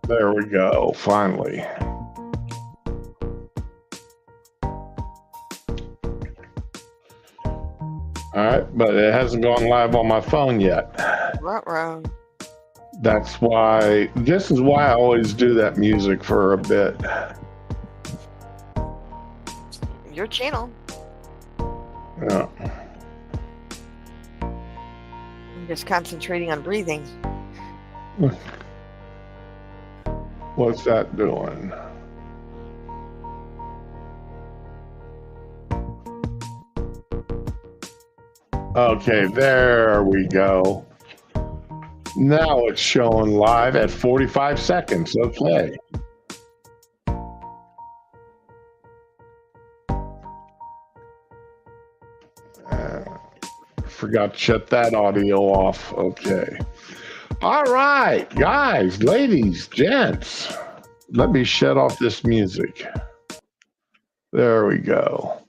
There we go. Finally. All right, but it hasn't gone live on my phone yet. Ruh-roh. That's why. This is why I always do that music for a bit. Your channel. Yeah. I'm just concentrating on breathing. What's that doing? Okay, there we go. Now it's showing live at 45 seconds. Okay. Forgot to shut that audio off. Okay. All right, guys, ladies, gents. Let me shut off this music. There we go.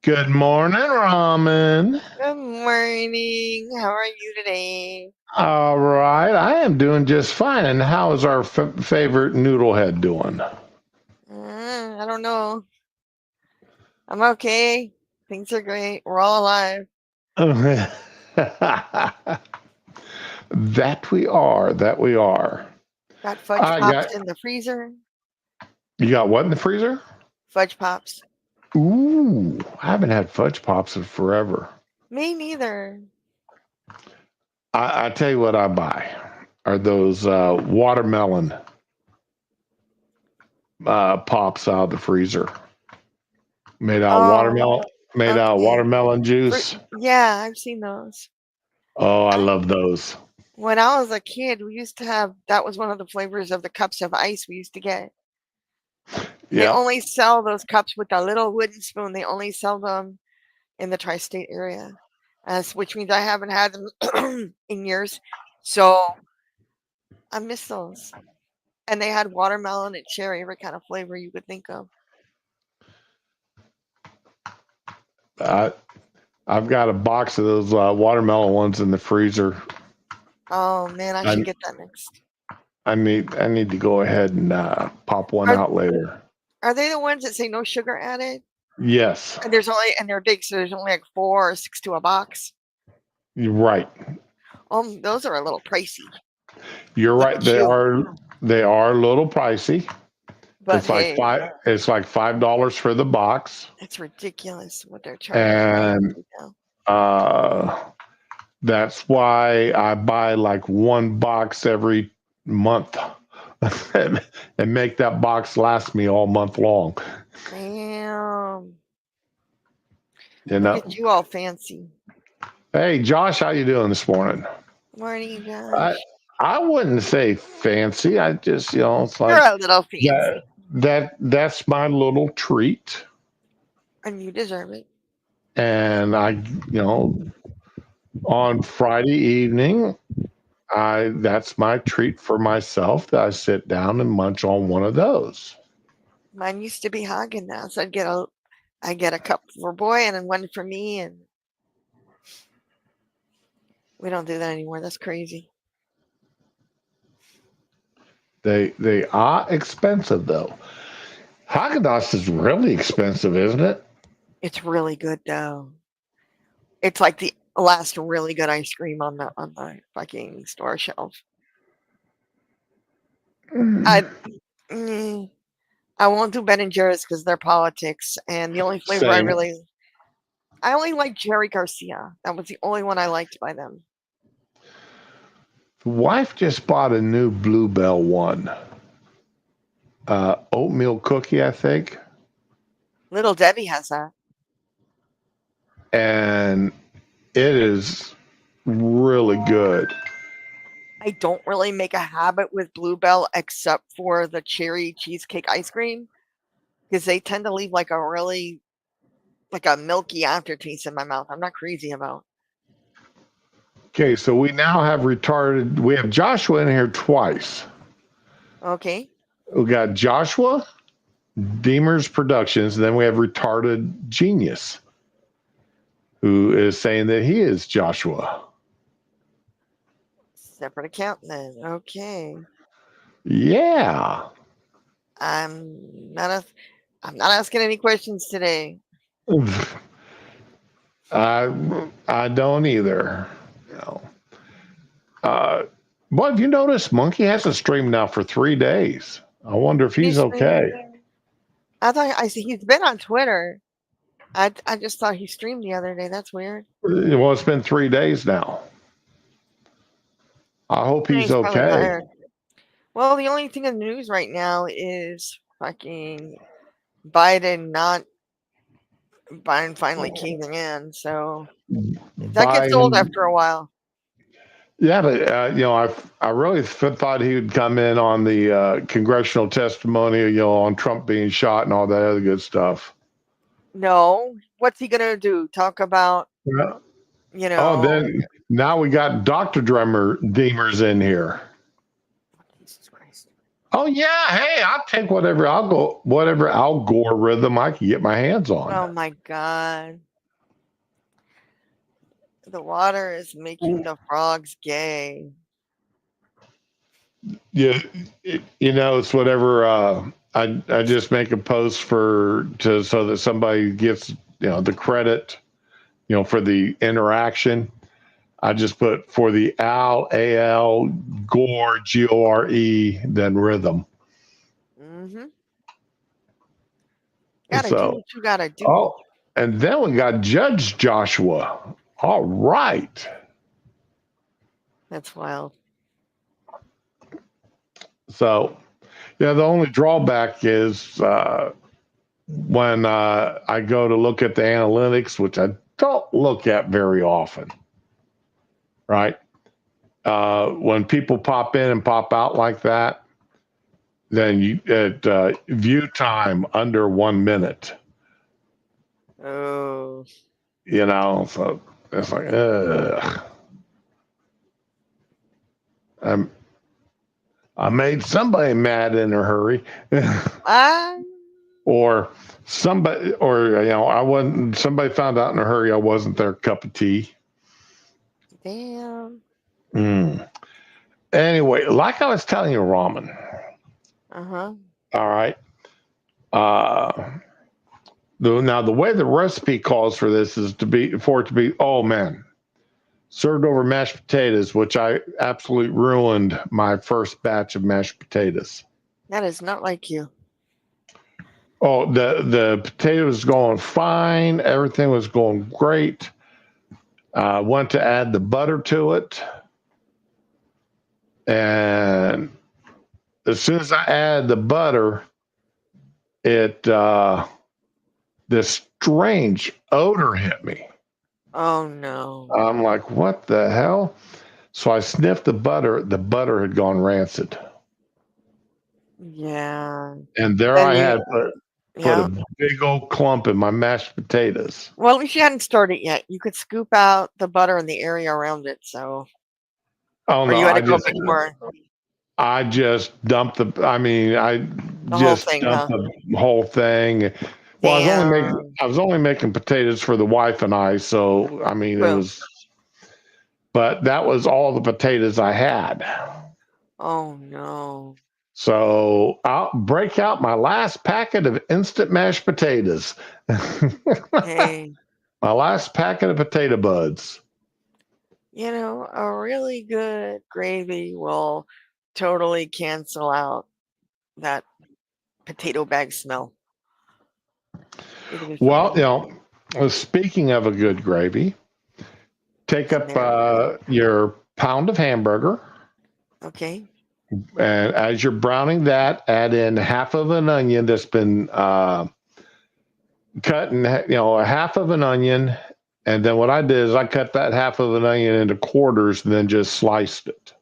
Good morning, Ramen. Good morning. How are you today? All right, I am doing just fine. And how is our favorite noodlehead doing? I don't know. I'm okay. Things are great. We're all alive. That we are. That we are. Got fudge pops in the freezer. You got what in the freezer? Fudge pops. Ooh, I haven't had fudge pops in forever. Me neither. I tell you what I buy are those watermelon pops out of the freezer. Made out of watermelon juice. Yeah, I've seen those. Oh, I love those. When I was a kid, we used to have, that was one of the flavors of the cups of ice we used to get. They only sell those cups with a little wooden spoon. They only sell them in the tri-state area, which means I haven't had them in years. So I miss those. And they had watermelon and cherry, every kind of flavor you could think of. I've got a box of those watermelon ones in the freezer. Oh man, I should get that next. I need to go ahead and pop one out later. Are they the ones that say no sugar added? Yes. And they're big, so there's only like 4 or 6 to a box. You're right. Those are a little pricey. You're right. They are a little pricey. But it's like $5 for the box. It's ridiculous what they're charging. And that's why I buy like one box every month and make that box last me all month long. Damn. You know? Look at you all fancy. Hey, Josh, how you doing this morning? Morning, Josh. I wouldn't say fancy. I just, it's like you're a little fancy. That's my little treat. And you deserve it. And I, on Friday evening, that's my treat for myself that I sit down and munch on one of those. Mine used to be Haagen-Dazs. So I get a cup for boy and then one for me, and we don't do that anymore. That's crazy. They are expensive though. Haagen-Dazs is really expensive, isn't it? It's really good though. It's like the last really good ice cream on the fucking store shelf. I won't do Ben and Jerry's because they're politics, and the only flavor I only like Jerry Garcia. That was the only one I liked by them. Wife just bought a new Bluebell one. Oatmeal cookie, I think. Little Debbie has that. And it is really good. I don't really make a habit with Bluebell except for the cherry cheesecake ice cream, because they tend to leave like a milky aftertaste in my mouth. I'm not crazy about. Okay, so we now have we have Joshua in here twice. Okay. We got Joshua, Deemer's Productions, and then we have Retarded Genius, who is saying that he is Joshua. Separate account then. Okay. Yeah. I'm not asking any questions today. I don't either. You know. Well, have you noticed Monkey hasn't streamed now for 3 days? I wonder if he's okay. I thought I see he's been on Twitter. I just thought he streamed the other day. That's weird. Well, it's been 3 days now. I hope he's probably okay. tired. Well, the only thing in the news right now is fucking Biden finally caving in. So that gets old after a while. Yeah, but I really thought he would come in on the congressional testimony, on Trump being shot and all that other good stuff. No, what's he gonna do? Talk about, Yeah. Oh, then now we got Dr. Demers in here. Jesus Christ. Oh yeah, hey, I'll take whatever algorithm I can get my hands on. Oh my God. The water is making the frogs gay. Yeah, it's whatever. I just make a post so that somebody gets the credit, for the interaction. I just put for the Al Gore Gore, then rhythm. Mm-hmm. Gotta do what you gotta do. Oh, and then we got Judge Joshua. All right. That's wild. So, the only drawback is when I go to look at the analytics, which I don't look at very often, right? When people pop in and pop out like that, then view time under 1 minute. Oh. So it's like, ugh. I made somebody mad in a hurry. Or somebody, I wasn't, somebody found out in a hurry I wasn't their cup of tea. Damn. Anyway, like I was telling you, ramen. Uh-huh. All right. Now the way the recipe calls for this is for it to be, oh man, served over mashed potatoes, which I absolutely ruined my first batch of mashed potatoes. That is not like you. Oh, the potato was going fine. Everything was going great. Went to add the butter to it. And as soon as I added the butter, this strange odor hit me. Oh no. I'm like, what the hell? So I sniffed the butter. The butter had gone rancid. Yeah. And there I had put a big old clump in my mashed potatoes. Well, at least you hadn't started yet. You could scoop out the butter in the area around it. So. Oh no! You had to go make more. I just dumped the whole thing. Well, I was only making potatoes for the wife and I, so I mean it was. But that was all the potatoes I had. Oh no! So I'll break out my last packet of instant mashed potatoes. Hey. My last packet of potato buds. A really good gravy will totally cancel out that potato bag smell. Well, speaking of a good gravy, take up your pound of hamburger. Okay. And as you're browning that, add in half of an onion that's been cut in, a half of an onion. And then what I did is I cut that half of an onion into quarters and then just sliced it.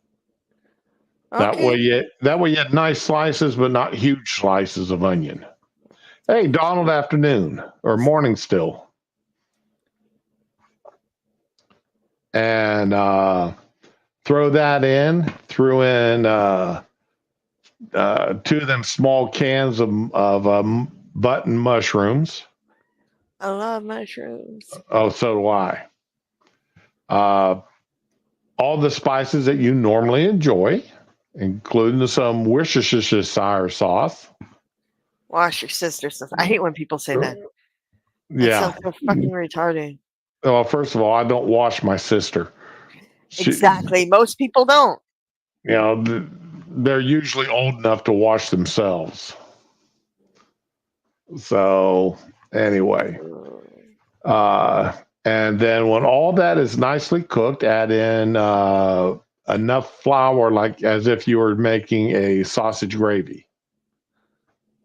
Okay. That way you had nice slices, but not huge slices of onion. Hey, Donald, afternoon or morning still. And throw that in. Threw in 2 of them small cans of button mushrooms. I love mushrooms. Oh, so do I. All the spices that you normally enjoy. including some Worcestershire sauce. Wash your sister's sauce. I hate when people say that. That Yeah. sounds so fucking retarded. Well, first of all, I don't wash my sister. Exactly. Most people don't. You know, they're usually old enough to wash themselves. So, anyway. And then when all that is nicely cooked, add in enough flour, like as if you were making a sausage gravy.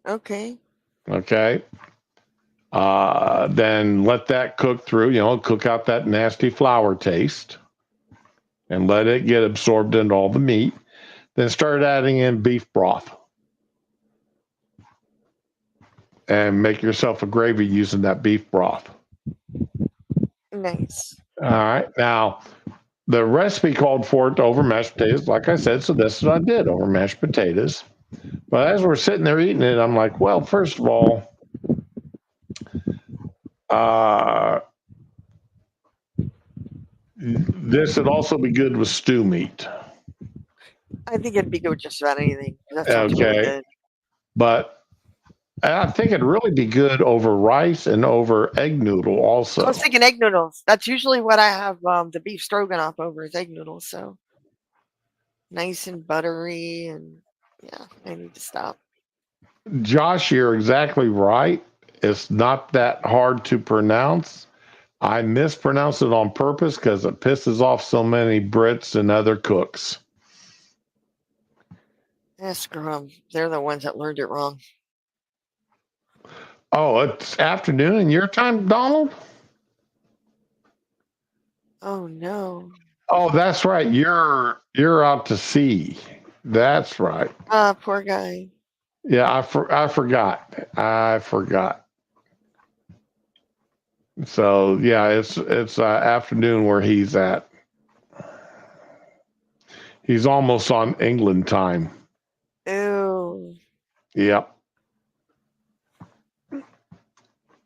Okay. Okay. Then let that cook through, cook out that nasty flour taste and let it get absorbed into all the meat. Then start adding in beef broth and make yourself a gravy using that beef broth. Nice. All right. Now, the recipe called for it over mashed potatoes, like I said, so this is what I did over mashed potatoes. But as we're sitting there eating it, I'm like, well, first of all, this would also be good with stew meat. I think it'd be good with just about anything. That sounds Okay. really good. But I think it'd really be good over rice and over egg noodle also. I was thinking egg noodles. That's usually what I have the beef stroganoff over is egg noodles. So nice and buttery, and yeah, I need to stop. Josh, you're exactly right. It's not that hard to pronounce. I mispronounce it on purpose because it pisses off so many Brits and other cooks. Yeah, screw them. They're the ones that learned it wrong. Oh, it's afternoon in your time, Donald? Oh no. Oh, that's right. You're out to sea. That's right. Poor guy. Yeah, I forgot. I forgot. So yeah, it's afternoon where he's at. He's almost on England time. Ew. Yep.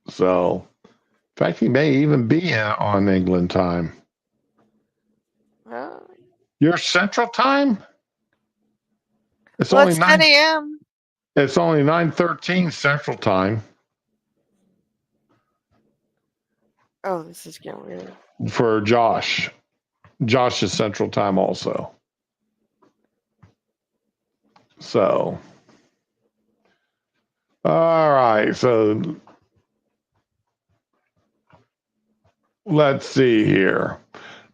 So, in fact, he may even be on England time. Your Central Time? It's only 10 a.m. It's only 9:13 Central Time. Oh, this is getting weird. For Josh. Josh is Central Time also. So, all right. So, let's see here.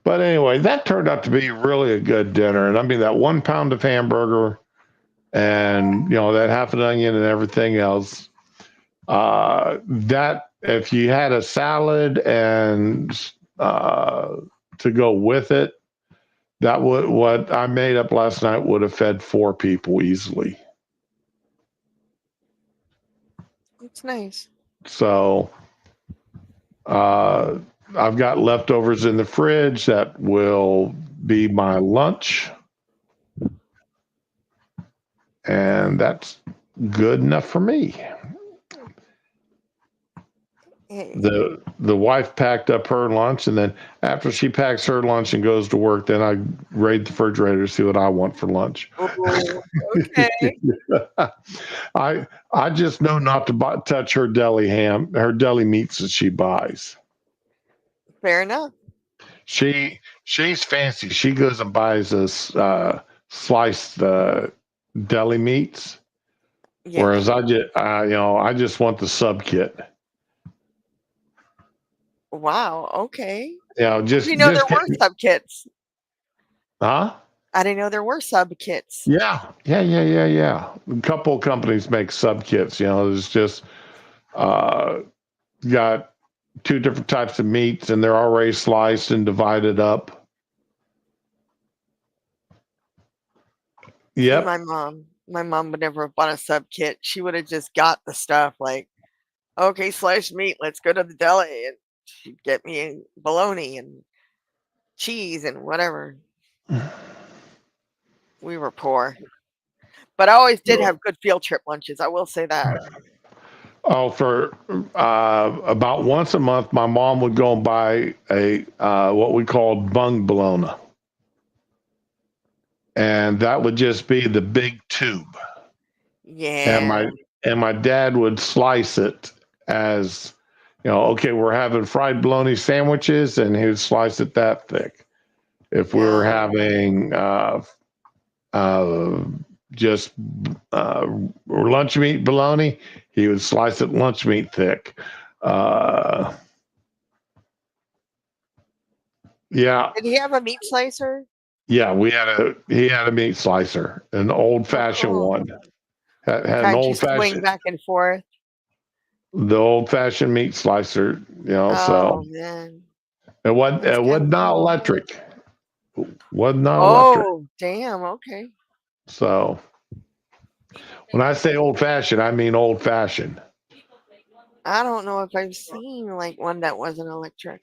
But anyway, that turned out to be really a good dinner. And I mean, that 1 pound of hamburger and, that half an onion and everything else. That, if you had a salad and to go with it, that would, what I made up last night would have fed 4 people easily. It's nice. So, I've got leftovers in the fridge that will be my lunch. And that's good enough for me. The wife packed up her lunch, and then after she packs her lunch and goes to work, then I raid the refrigerator to see what I want for lunch. Oh, okay. I just know not to touch her deli meats that she buys. Fair enough. She's fancy. She goes and buys us sliced deli meats, whereas I just want the sub kit. Wow. Okay. Just there were sub kits. Huh? I didn't know there were sub kits. Yeah. A couple of companies make sub kits. There's just got 2 different types of meats, and they're already sliced and divided up. Yep. My mom would never have bought a sub kit. She would have just got the stuff like, okay, sliced meat, let's go to the deli, and she'd get me bologna and cheese and whatever. We were poor, but I always did have good field trip lunches. I will say that. Oh, for about once a month, my mom would go and buy a what we called bung bologna. and that would just be the big tube. Yeah. And my dad would slice it as, okay, we're having fried bologna sandwiches, and he would slice it that thick. If we were having just lunch meat bologna, he would slice it lunch meat thick. Yeah. Did he have a meat slicer? Yeah, he had a meat slicer, an old fashioned one. Had an Kind of old just swing fashioned, back and forth. the old fashioned meat slicer, so Oh man. it was not Cool. electric. Was not electric. Oh damn. Okay. So when I say old fashioned, I mean old fashioned. I don't know if I've seen like one that wasn't electric.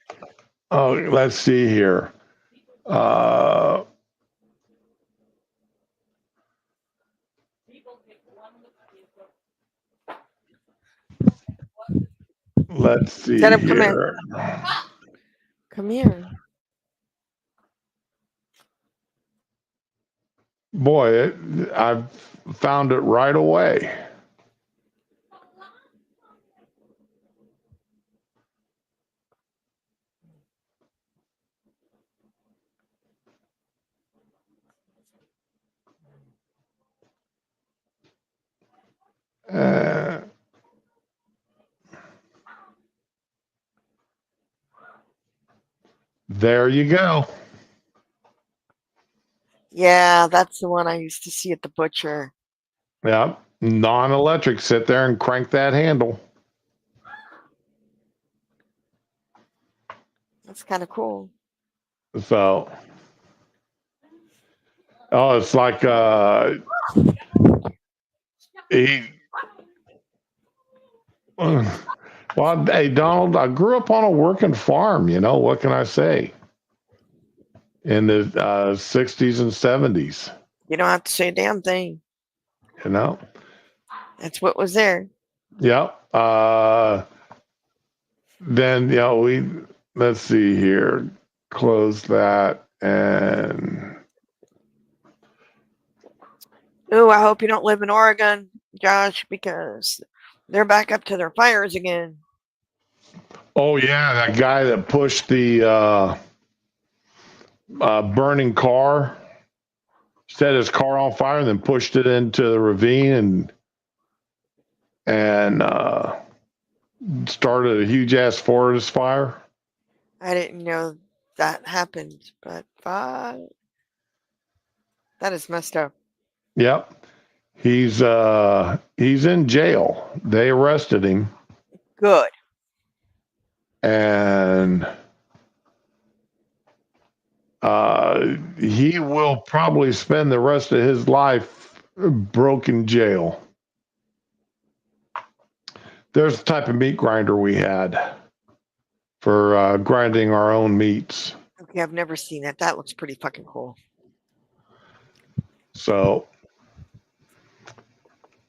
Oh, let's see here. Let's see Come here. Come here. Boy, I found it right away. There you go. Yeah, that's the one I used to see at the butcher. Yeah, non-electric. Sit there and crank that handle. That's kind of cool. So, it's like he. Well, hey Donald, I grew up on a working farm. What can I say? In the 60s and 70s. You don't have to say a damn thing. That's what was there. Yep. Then let's see here. Close that and. Ooh, I hope you don't live in Oregon, Josh, because they're back up to their fires again. Oh yeah, that guy that pushed the burning car, set his car on fire, and then pushed it into the ravine and started a huge ass forest fire. I didn't know that happened, but that is messed up. Yep. He's in jail. They arrested him. Good. And he will probably spend the rest of his life broke jail. There's the type of meat grinder we had for grinding our own meats. Okay, I've never seen that. That looks pretty fucking cool. So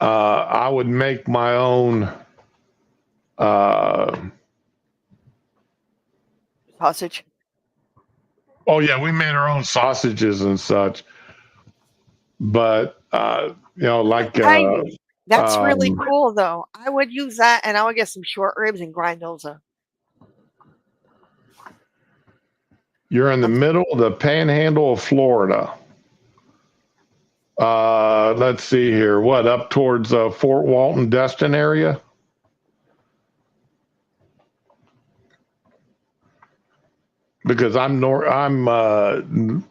I would make my own sausage. Oh yeah, we made our own sausages and such. But like that's really cool though. I would use that, and I would get some short ribs and grind those up. You're in the middle of the panhandle of Florida. Let's see here. What, up towards Fort Walton, Destin area? Because I'm oh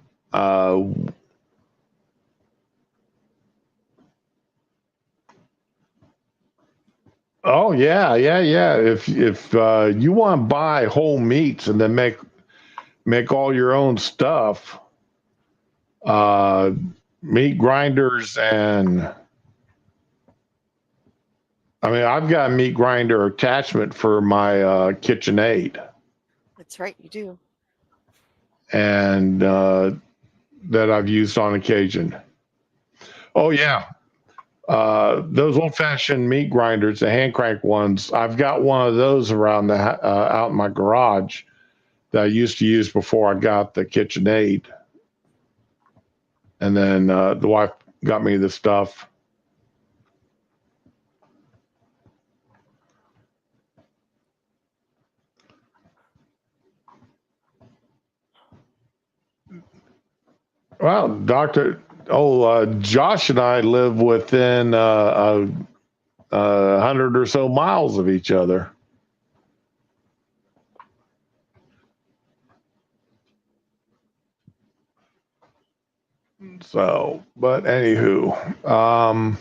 yeah. If you want to buy whole meats and then make all your own stuff, meat grinders, and I mean, I've got a meat grinder attachment for my KitchenAid. That's right, you do. And that I've used on occasion. Oh yeah, those old-fashioned meat grinders, the hand crank ones. I've got one of those around out in my garage that I used to use before I got the KitchenAid. And then the wife got me the stuff. Well, Josh and I live within 100 or so miles of each other. So, but anywho,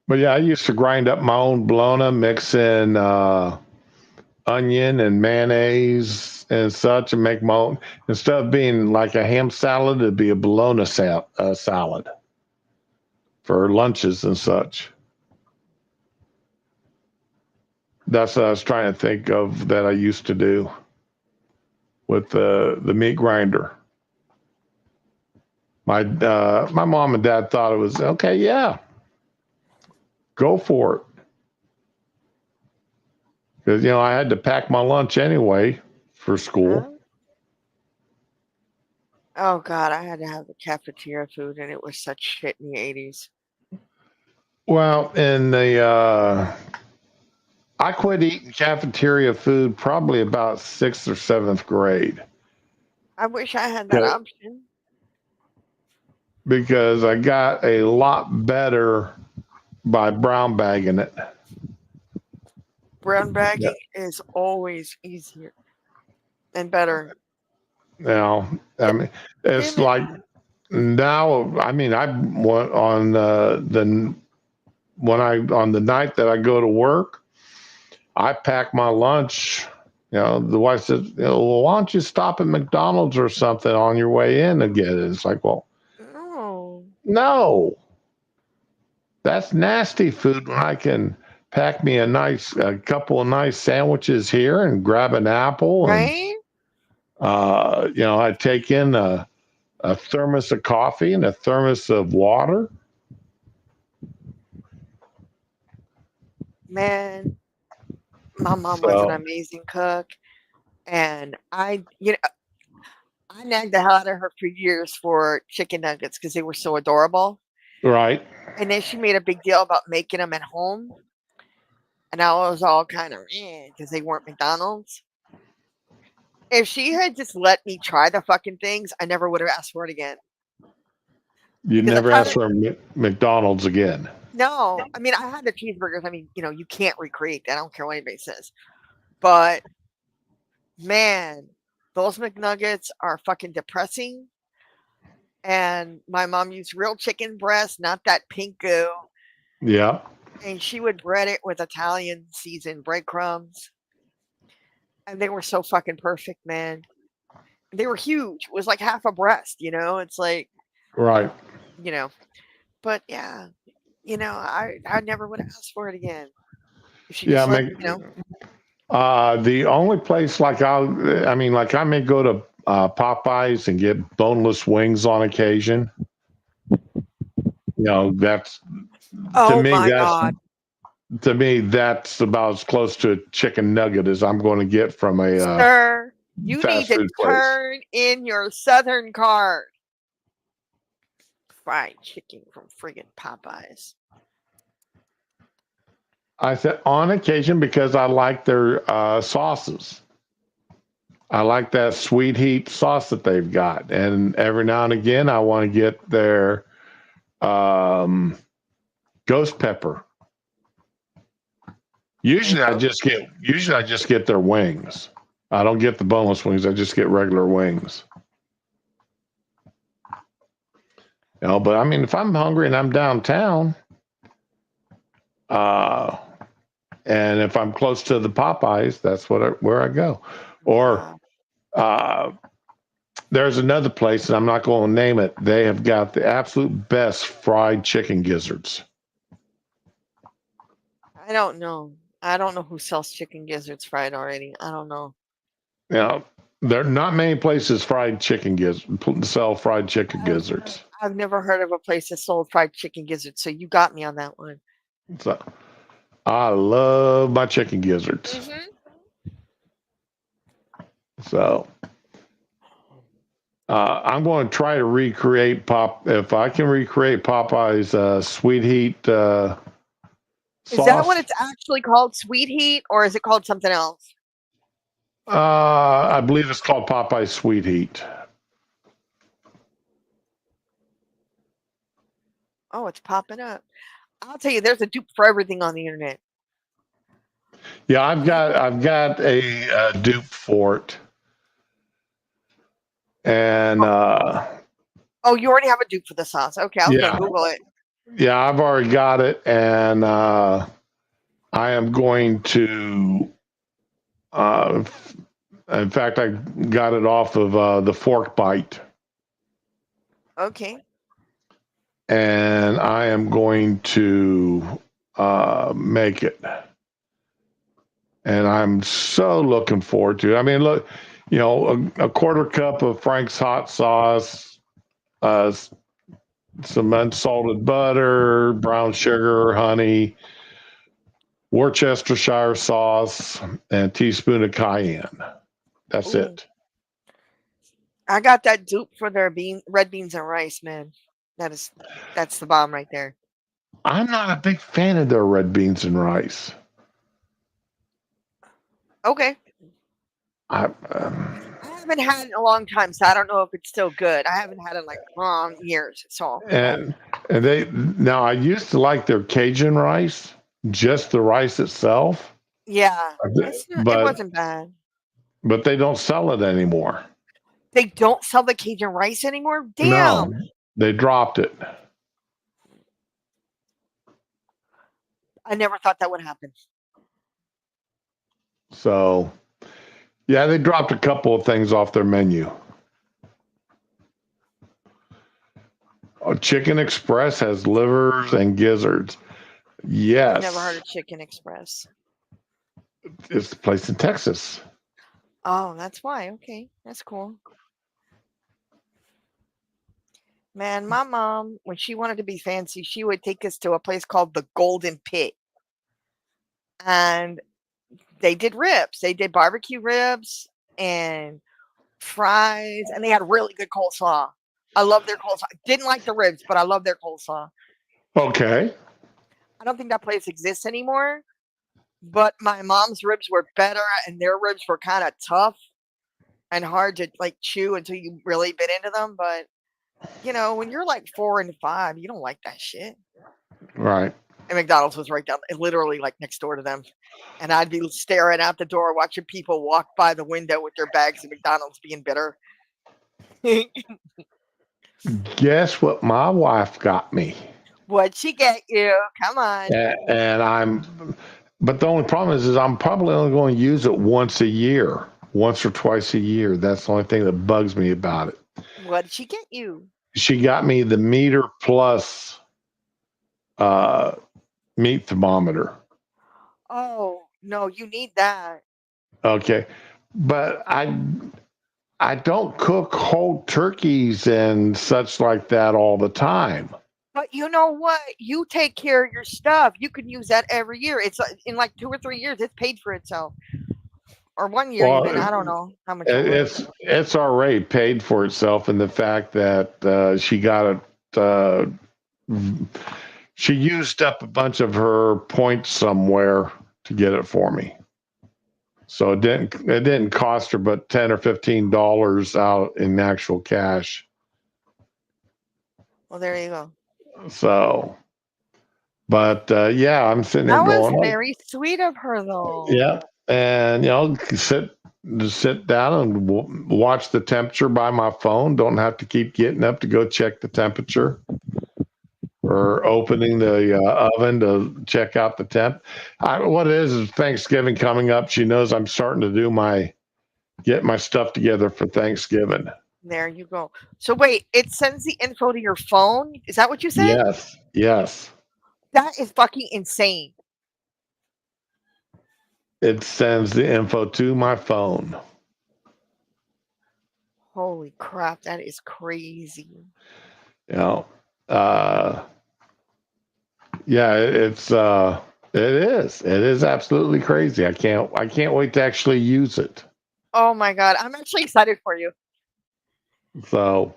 but yeah, I used to grind up my own bologna, mix in onion and mayonnaise and such, and make my own. Instead of being like a ham salad, it'd be a bologna salad for lunches and such. That's what I was trying to think of that I used to do with the meat grinder. My mom and dad thought it was okay. Yeah, go for it. Because I had to pack my lunch anyway for school. Oh God, I had to have the cafeteria food, and it was such shit in the 80s. Well, I quit eating cafeteria food probably about 6th or 7th grade. I wish I had that option. Because I got a lot better by brown bagging it. Brown bagging is always easier and better. Now, I mean, it's like now. I mean, I went on the night that I go to work, I pack my lunch. The wife says, well, why don't you stop at McDonald's or something on your way in and get it? It's like, well, no, that's nasty food when I can pack me a couple of nice sandwiches here and grab an apple. Right? And, I take in a thermos of coffee and a thermos of water. Man, my mom was an amazing cook. And I nagged the hell out of her for years for chicken nuggets because they were so adorable. Right. And then she made a big deal about making them at home. And I was all kind of because they weren't McDonald's. If she had just let me try the fucking things, I never would have asked for it again. You'd never ask for McDonald's again. No. I mean, I had the cheeseburgers. I mean, you can't recreate that. I don't care what anybody says. But, man, those McNuggets are fucking depressing. And my mom used real chicken breast, not that pink goo. Yeah. And she would bread it with Italian seasoned breadcrumbs. And they were so fucking perfect, man. They were huge. It was like half a breast, It's like, right. But yeah, I never would have asked for it again. If she Yeah, just the only place I may go to Popeyes and get boneless wings on occasion. That's to me. God. To me, that's about as close to a chicken nugget as I'm going to get from a Sir, you need to turn in your Southern card. Fried chicken from friggin' Popeyes. I said on occasion because I like their sauces. I like that sweet heat sauce that they've got, and every now and again I want to get their ghost pepper. Usually I just get their wings. I don't get the boneless wings. I just get regular wings. But I mean, if I'm hungry and I'm downtown, and if I'm close to the Popeyes, that's where I go. Or there's another place, and I'm not going to name it. They have got the absolute best fried chicken gizzards. I don't know. I don't know who sells chicken gizzards fried already. I don't know. There are not many places sell fried chicken gizzards. I've never heard of a place that sold fried chicken gizzards, so you got me on that one. So, I love my chicken gizzards. Mm-hmm. So, I'm going to try to recreate if I can recreate Popeye's sweet heat sauce. Is that what it's actually called, sweet heat, or is it called something else? I believe it's called Popeye's sweet heat. Oh, it's popping up. I'll tell you, there's a dupe for everything on the internet. Yeah, I've got a dupe for it, and oh, you already have a dupe for the sauce. Okay, I was gonna Google it. Yeah, I've already got it, and I am going to. In fact, I got it off of the Fork Bite. Okay. And I am going to make it. And I'm so looking forward to it. I mean, look, a quarter cup of Frank's hot sauce, some unsalted butter, brown sugar, honey, Worcestershire sauce, and a teaspoon of cayenne. That's it. I got that dupe for their red beans and rice, man. That's the bomb right there. I'm not a big fan of their red beans and rice. Okay. I haven't had it in a long time, so I don't know if it's still good. I haven't had it in like long years. So and now I used to like their Cajun rice, just the rice itself. Yeah, it wasn't bad. But they don't sell it anymore. They don't sell the Cajun rice anymore? Damn. No, they dropped it. I never thought that would happen. So, yeah, they dropped a couple of things off their menu. Chicken Express has livers and gizzards. Yes. I've never heard of Chicken Express. It's a place in Texas. Oh, that's why. Okay, that's cool. Man, my mom, when she wanted to be fancy, she would take us to a place called the Golden Pit. And they did ribs. They did barbecue ribs and fries, and they had really good coleslaw. I love their coleslaw. Didn't like the ribs, but I love their coleslaw. Okay. I don't think that place exists anymore, but my mom's ribs were better, and their ribs were kind of tough and hard to like chew until you really bit into them. But when you're like 4 and 5, you don't like that shit. Right. And McDonald's was right down, literally like next door to them. And I'd be staring out the door, watching people walk by the window with their bags of McDonald's being bitter. Guess what my wife got me? What'd she get you? Come on. But the only problem is I'm probably only going to use it once or twice a year. That's the only thing that bugs me about it. What did she get you? She got me the Meter Plus meat thermometer. Oh, no, you need that. Okay. But I don't cook whole turkeys and such like that all the time. But you know what? You take care of your stuff. You can use that every year. It's in like 2 or 3 years. It's paid for itself. Or 1 year even. I don't know how much. It's already paid for itself in the fact that she got it. She used up a bunch of her points somewhere to get it for me. So it didn't cost her but $10 or $15 out in actual cash. Well, there you go. So, but yeah, I'm sitting there going. That was very sweet of her, though. Yeah, and sit down and watch the temperature by my phone. Don't have to keep getting up to go check the temperature or opening the oven to check out the temp. What it is Thanksgiving coming up. She knows I'm starting to get my stuff together for Thanksgiving. There you go. So wait, it sends the info to your phone? Is that what you said? Yes. That is fucking insane. It sends the info to my phone. Holy crap, that is crazy. Yeah, it is. It is absolutely crazy. I can't wait to actually use it. Oh my God, I'm actually excited for you. So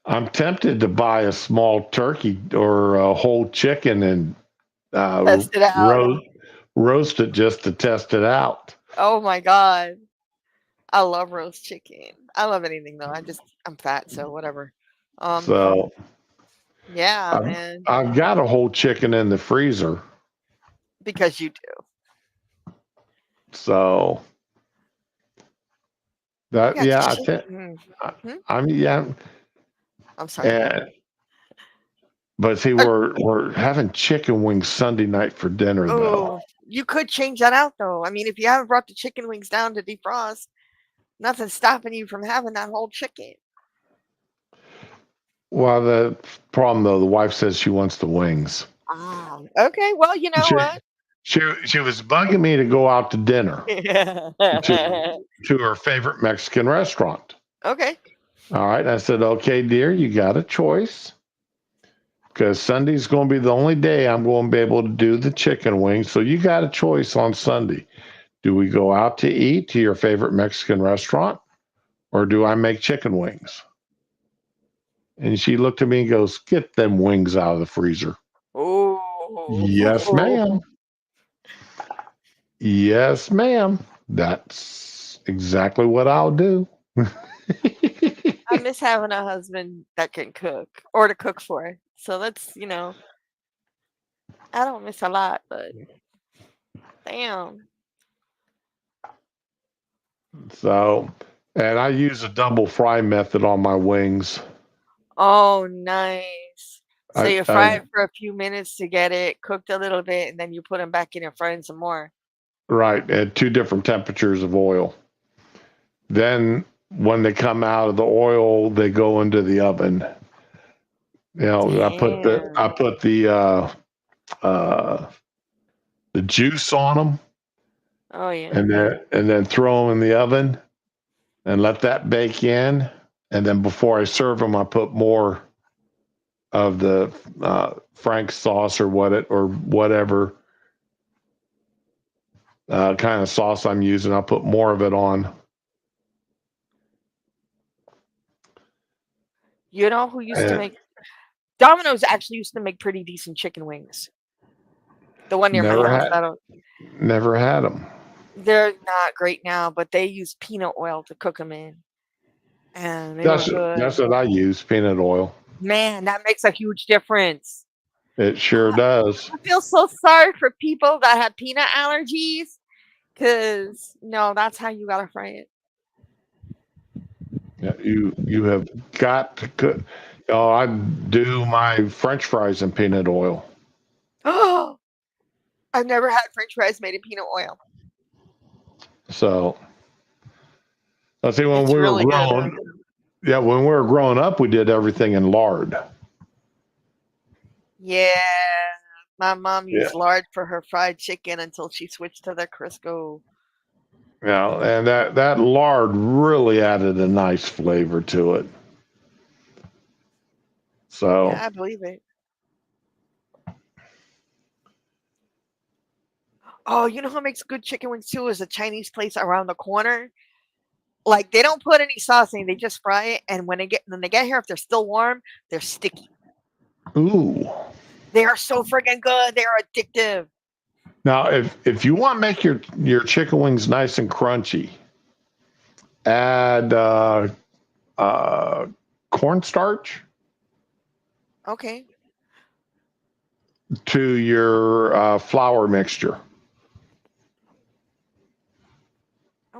I'm tempted to buy a small turkey or a whole chicken and Test it out. roast it just to test it out. Oh my God. I love roast chicken. I love anything though. I'm fat, so whatever. Um, So yeah, I've, man. I've got a whole chicken in the freezer. Because you do. So I that, got yeah, I think, chicken. Hmm? I mean, yeah. I'm sorry. And, but see, we're having chicken wings Sunday night for dinner though. Oh, you could change that out though. I mean, if you haven't brought the chicken wings down to defrost, nothing's stopping you from having that whole chicken. Well, the problem though, the wife says she wants the wings. Ah, okay. Well, you know She what? she was bugging me to go out to dinner to her favorite Mexican restaurant. Okay. All right, I said, okay, dear, you got a choice because Sunday's going to be the only day I'm going to be able to do the chicken wings. So you got a choice on Sunday. Do we go out to eat to your favorite Mexican restaurant, or do I make chicken wings? And she looked at me and goes, "Get them wings out of the freezer." Yes, Oh, ma'am. Yes, ma'am. That's exactly what I'll do. I miss having a husband that can cook or to cook for. So that's, I don't miss a lot, but damn. So, and I use a double fry method on my wings. Oh, nice. So you I fry it for a few minutes to get it cooked a little bit, and then you put them back in and fry some more. right at two different temperatures of oil. Then when they come out of the oil, they go into the oven. I Damn. put uh, the juice on them, Oh yeah. and then throw them in the oven and let that bake in. And then before I serve them, I put more of the Frank sauce or whatever kind of sauce I'm using. I'll put more of it on. You know who used to And make Domino's actually used to make pretty decent chicken wings. The one near my never house. had never had them. They're not great now, but they use peanut oil to cook them in, and they were That's good. what I use, peanut oil. Man, that makes a huge difference. It sure does. I feel so sorry for people that have peanut allergies, because no, that's how you gotta fry it. Yeah, you have got to cook. Oh, I do my French fries in peanut oil. Oh, I've never had French fries made in peanut oil. So I see when It's we were really good. growing, yeah, when we were growing up, we did everything in lard. Yeah, my mom Yeah, used lard for her fried chicken until she switched to the Crisco. and that lard really added a nice flavor to it. So Yeah, I believe it. Oh, you know who makes good chicken wings too? Is a Chinese place around the corner. Like they don't put any sauce in, they just fry it, and when they get here, if they're still warm, they're sticky. ooh. They are so freaking good. They are addictive. Now, if you want to make your chicken wings nice and crunchy, add uh, cornstarch Okay. to your flour mixture.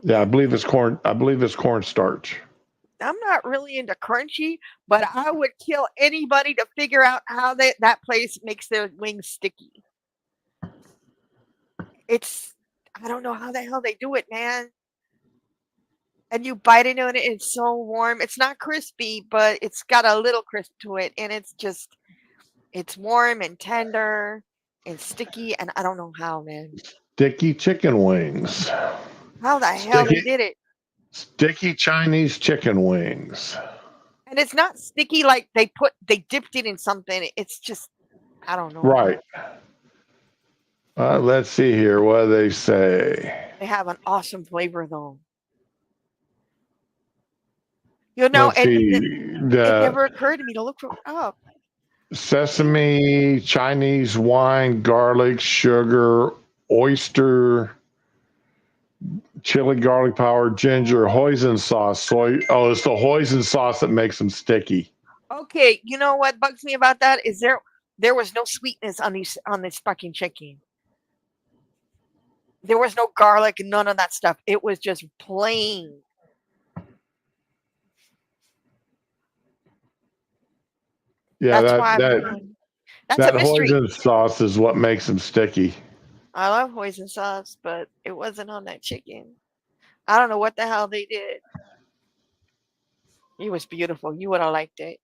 Yeah, I Okay. believe it's corn. I believe it's cornstarch. I'm not really into crunchy, but I would kill anybody to figure out how that place makes their wings sticky. It's I don't know how the hell they do it, man. And you bite into it, and it's so warm. It's not crispy, but it's got a little crisp to it, and it's warm and tender and sticky, and I don't know how, man. Sticky chicken wings. How the hell they Sticky did it. sticky Chinese chicken wings. And it's not sticky like they dipped it in something. It's just I don't know. Right. Let's see here. What do they say? They have an awesome flavor though. You know, Let's and see. it The never occurred to me to look for. Oh, sesame, Chinese wine, garlic, sugar, oyster, chili, garlic powder, ginger, hoisin sauce, soy. Oh, it's the hoisin sauce that makes them sticky. okay. You know what bugs me about that is there was no sweetness on this fucking chicken. There was no garlic, none of that stuff. It was just plain. Yeah, That's that why I'm that going. That's a that mystery. hoisin sauce is what makes them sticky. I love hoisin sauce, but it wasn't on that chicken. I don't know what the hell they did. It was beautiful. You would have liked it.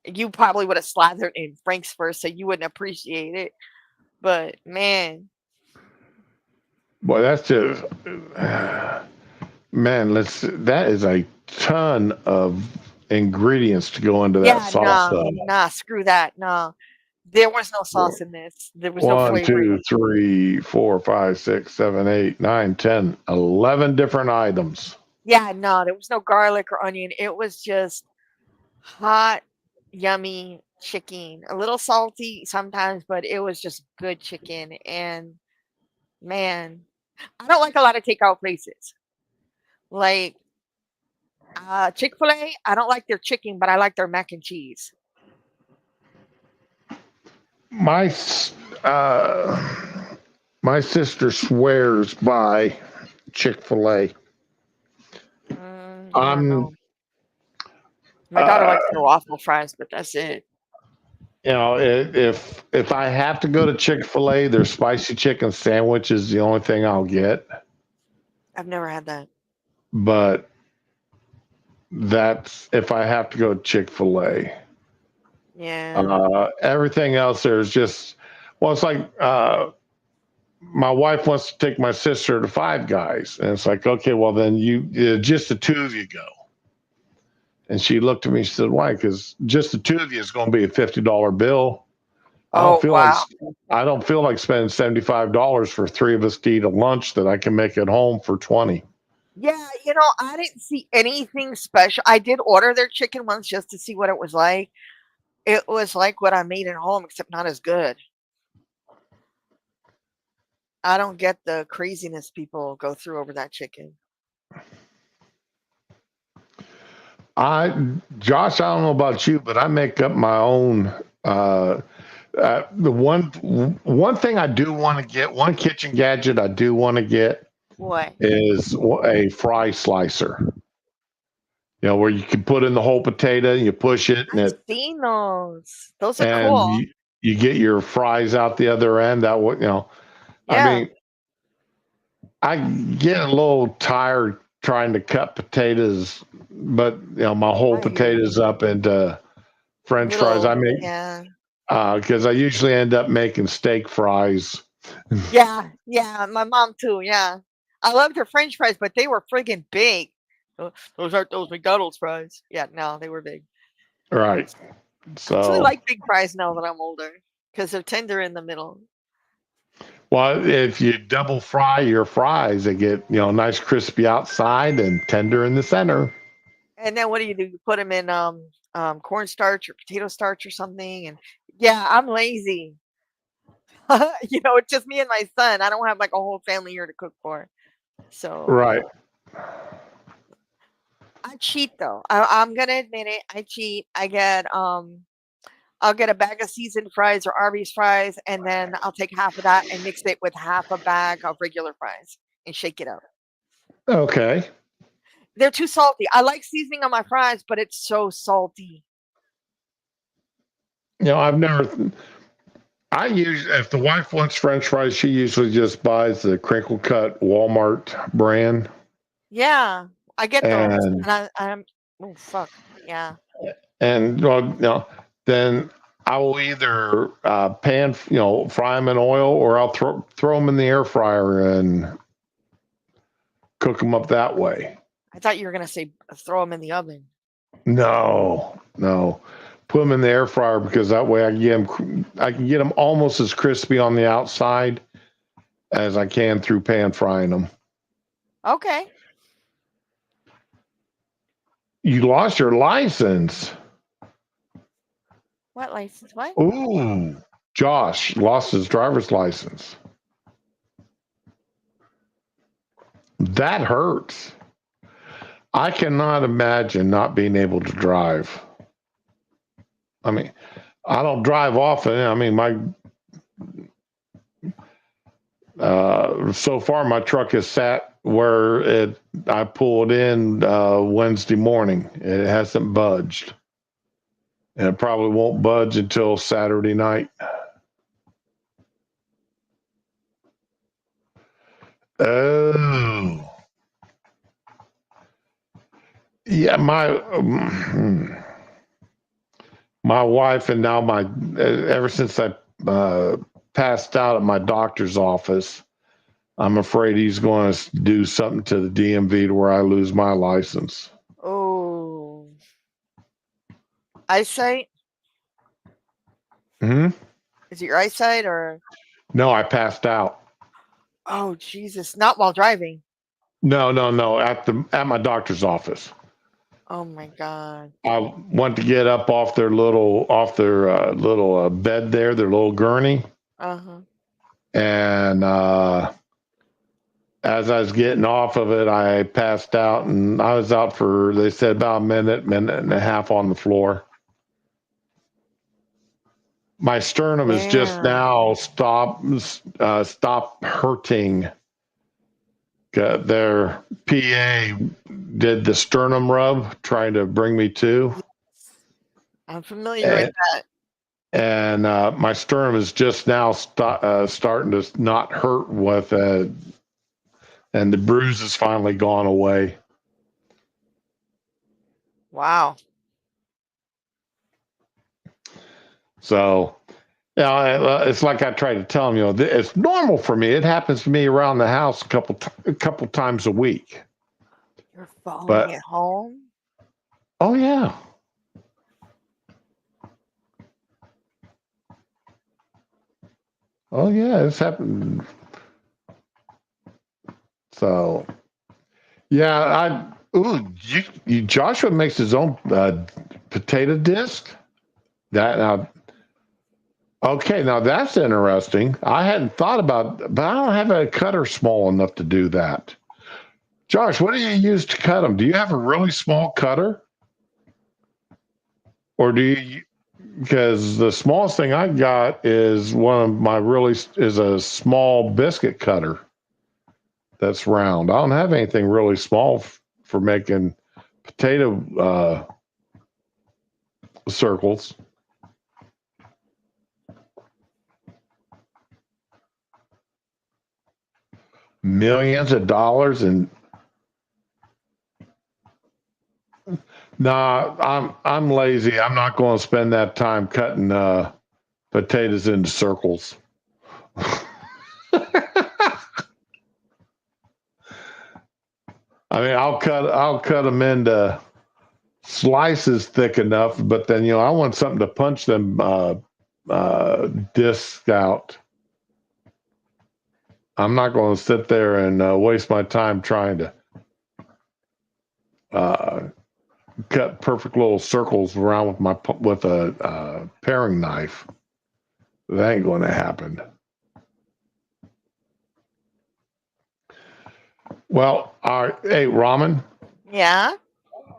You probably would have slathered in Frank's first, so you wouldn't appreciate it. But man, Boy, that's just man. That is a ton of ingredients to go into that yeah, nah, salsa. nah, screw that. Nah, there was no sauce in this. There was no One, flavoring. 2, 3, 4, 5, 6, 7, 8, 9, 10, 11 different items. Yeah, no, there was no garlic or onion. It was just hot, yummy chicken. A little salty sometimes, but it was just good chicken. And man, I don't like a lot of takeout places. Like Chick-fil-A, I don't like their chicken, but I like their mac and cheese. My uh, my sister swears by Chick-fil-A. I don't I'm know. My daughter uh, likes their waffle fries, but that's it. if I have to go to Chick-fil-A, their spicy chicken sandwich is the only thing I'll get. I've never had that. But that's if I have to go to Chick-fil-A. Yeah. Everything else there's just well, it's like my wife wants to take my sister to Five Guys, and it's like, okay, well then just the two of you go. And she looked at me. She said, "Why? Because just the two of you is going to be a $50 bill. I don't Oh feel like wow. I don't feel like spending $75 for three of us to eat a lunch that I can make at home for 20." Yeah, I didn't see anything special. I did order their chicken once just to see what it was like. It was like what I made at home, except not as good. I don't get the craziness people go through over that chicken. I Josh, I don't know about you, but I make up my own. The one thing I do want to get, one kitchen gadget I do want to get What? is a fry slicer. Where you can put in the whole potato, you push it, and I've seen those. Those are and cool. you get your fries out the other end. That would I Yeah. mean, I get a little tired trying to cut potatoes, but my whole I hear potatoes you. up into French fries. I Little, make yeah. because I usually end up making steak fries. Yeah, yeah, my mom too, yeah. I loved her French fries, but they were friggin' big. Those aren't those McDonald's fries. Yeah, no, they were big. Right. I actually So, like big fries now that I'm older because they're tender in the middle. well, if you double fry your fries, they get nice crispy outside and tender in the center. And then what do? You put them in cornstarch or potato starch or something. And yeah, I'm lazy. It's just me and my son. I don't have like a whole family here to cook for. So Right. I cheat though. I'm gonna admit it. I cheat. I'll get a bag of seasoned fries or Arby's fries, and then I'll take half of that and mix it with half a bag of regular fries and shake it up. Okay. They're too salty. I like seasoning on my fries, but it's so salty. I've never. I use if the wife wants French fries, she usually just buys the crinkle cut Walmart brand, Yeah, I get those, and and I'm oh fuck yeah. well, then I will either fry them in oil, or I'll throw them in the air fryer and cook them up that way. I thought you were gonna say throw them in the oven. No, no. Put them in the air fryer because that way I can get them almost as crispy on the outside as I can through pan frying them. Okay. You lost your license. What license? What? Ooh, Josh lost his driver's license. That hurts. I cannot imagine not being able to drive. I mean, I don't drive often. I mean, so far my truck is sat where I pulled in Wednesday morning. It hasn't budged, and it probably won't budge until Saturday night. Oh, yeah. My wife and now ever since I passed out at my doctor's office, I'm afraid he's going to do something to the DMV to where I lose my license. Oh, eyesight? Hmm? Is it your eyesight or? No, I passed out. Oh Jesus! Not while driving. No, at my doctor's office. Oh my God. I went to get up off their little bed there, their little gurney, Uh-huh. and as I was getting off of it, I passed out, and I was out for, they said, about a minute and a half on the floor. My sternum is just Damn. now stop hurting. Their PA did the sternum rub, trying to bring me to. I'm familiar with that. And my sternum is just now starting to not hurt with it, and the bruise has finally gone away. Wow. So, it's like I try to tell them, it's normal for me. It happens to me around the house a couple times a week. You're following But it home? oh yeah. Oh yeah, it's happened. So yeah, Joshua makes his own potato disc. That now, okay, now that's interesting. I hadn't thought about, but I don't have a cutter small enough to do that. Josh, what do you use to cut them? Do you have a really small cutter, or do you? Because the smallest thing I got is is a small biscuit cutter that's round. I don't have anything really small for making potato circles. Millions of dollars, and nah, I'm lazy. I'm not going to spend that time cutting potatoes into circles. I mean, I'll cut them into slices thick enough, but then I want something to punch them discs out. I'm not going to sit there and waste my time trying to cut perfect little circles around with a paring knife. That ain't going to happen. Well, hey, Ramen. Yeah.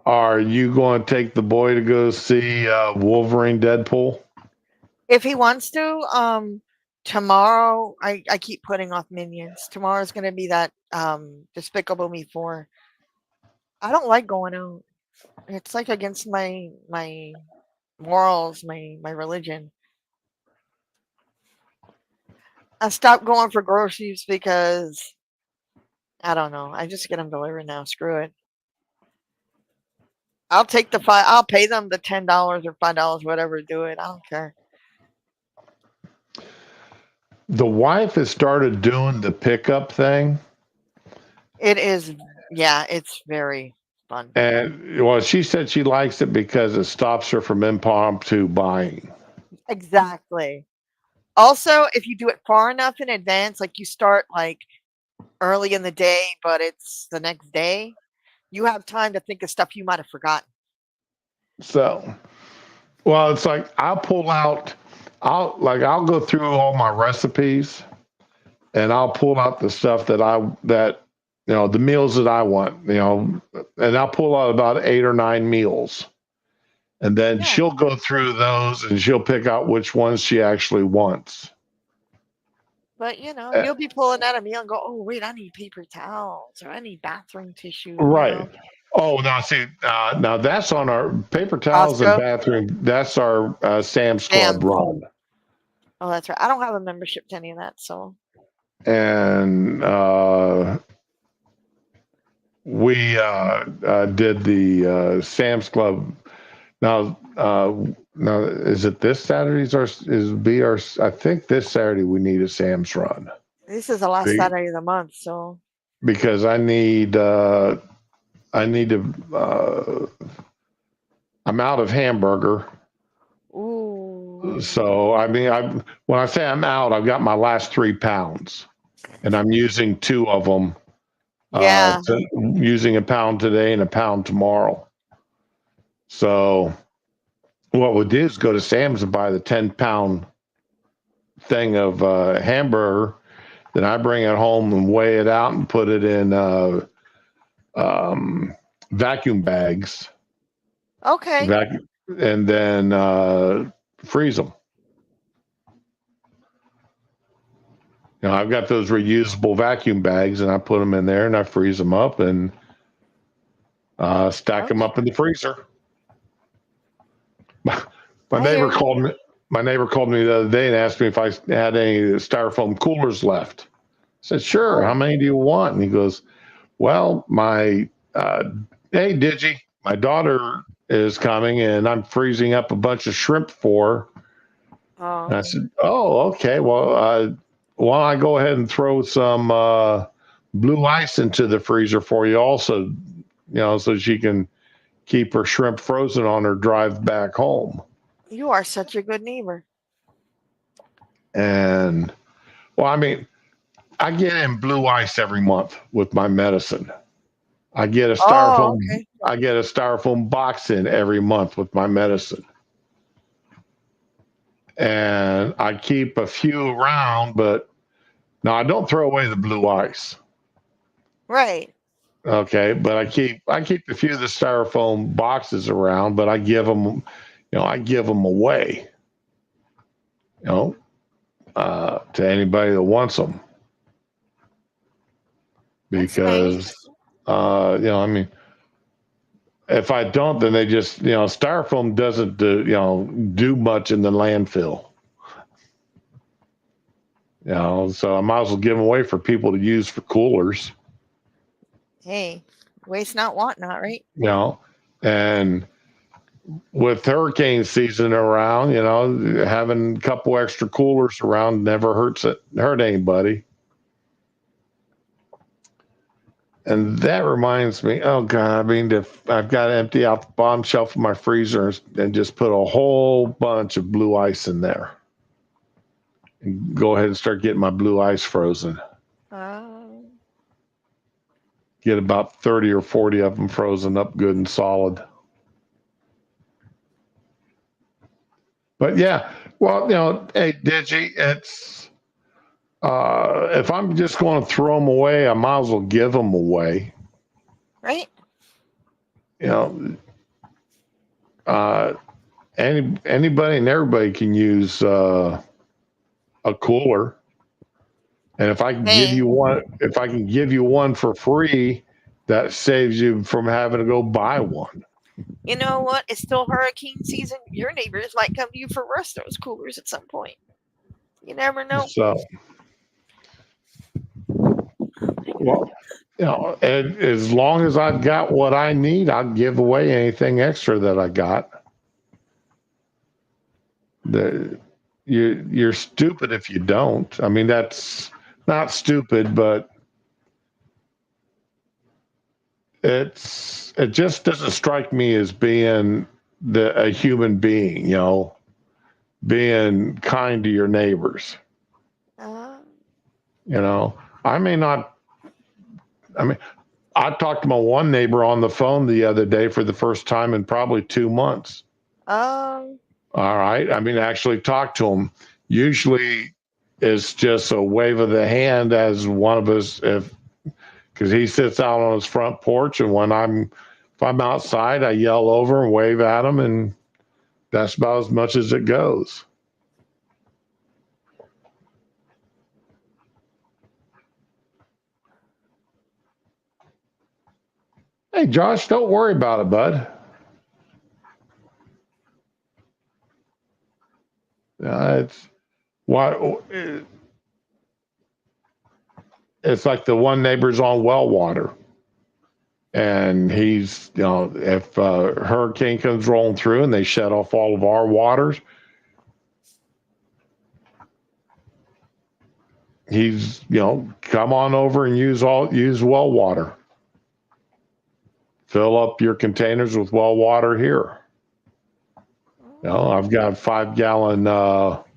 Are you going to take the boy to go see Wolverine Deadpool? If he wants to, tomorrow I keep putting off Minions. Tomorrow's gonna be that Despicable Me 4. I don't like going out. It's like against my morals, my religion. I stopped going for groceries because I don't know. I just get them delivered now. Screw it. I'll take the five. I'll pay them the $10 or $5, whatever to do it. I don't care. The wife has started doing the pickup thing. It is, yeah, it's very fun. And well, she said she likes it because it stops her from impromptu buying. Exactly. Also, if you do it far enough in advance, like you start like early in the day, but it's the next day, you have time to think of stuff you might have forgotten. So, well, it's like I'll go through all my recipes and I'll pull out the stuff that the meals that I want, and I'll pull out about 8 or 9 meals. And then Yeah. she'll go through those and she'll pick out which ones she actually wants. But Uh, you'll be pulling out a meal and go, oh wait, I need paper towels or I need bathroom tissue. right. Oh, now see, now that's on our paper towels and Costco. bathroom. That's our Sam's Club Damn. run. Oh, that's right. I don't have a membership to any of that, so. And we did the Sam's Club. Now is it this Saturday's our is be our? I think this Saturday we need a Sam's run. This is the last Saturday of the month, so. Because I need to. I'm out of hamburger. Ooh. So I mean, when I say I'm out, I've got my last 3 pounds, and I'm using 2 of them. Yeah. Using a pound today and a pound tomorrow. So what we'll do is go to Sam's and buy the 10-pound thing of hamburger. Then I bring it home and weigh it out and put it in vacuum bags. Okay. And then freeze them. I've got those reusable vacuum bags, and I put them in there, and I freeze them up and stack them up in the freezer. My neighbor called me. My neighbor called me the other day and asked me if I had any styrofoam coolers left. I said, "Sure. How many do you want?" And he goes, "Well, hey, Digi, my daughter is coming, and I'm freezing up a bunch of shrimp for her." And I said, "Oh, okay. Well, why don't I go ahead and throw some blue ice into the freezer for you, also, so she can keep her shrimp frozen on her drive back home." You are such a good neighbor. And well, I mean, I get in blue ice every month with my medicine. I get a styrofoam box in every month with my medicine. And I keep a few around, but now I don't throw away the blue ice. Right. Okay, but I keep a few of the styrofoam boxes around, but I give them, away, to anybody that wants them. Because, I mean, if I don't, then they just, styrofoam doesn't, do much in the landfill. So I might as well give them away for people to use for coolers. Hey, waste not, want not, right? And with hurricane season around, having a couple extra coolers around never hurt anybody. And that reminds me, oh God, I mean, if I've got to empty out the bottom shelf of my freezer and just put a whole bunch of blue ice in there. And go ahead and start getting my blue ice frozen. Get about 30 or 40 of them frozen up good and solid. But yeah, well, hey, Digi, it's if I'm just going to throw them away, I might as well give them away. Right? Anybody and everybody can use a cooler. And if I can give you one for free, that saves you from having to go buy one. You know what? It's still hurricane season. Your neighbors might come to you for rust those coolers at some point. You never know. So, well, and as long as I've got what I need, I'll give away anything extra that I got. You're stupid if you don't. I mean, that's not stupid, but it just doesn't strike me as being a human being, being kind to your neighbors. I may not. I mean, I talked to my one neighbor on the phone the other day for the first time in probably 2 months. Oh. All right. I mean, actually talk to him. Usually it's just a wave of the hand as one of us, because he sits out on his front porch, and if I'm outside, I yell over and wave at him, and that's about as much as it goes. Hey, Josh, don't worry about it, bud. It's what it's like the one neighbor's on well water, and he's, if a hurricane comes rolling through and they shut off all of our waters, he's, come on over and use well water. Fill up your containers with well water here. I've got a 5-gallon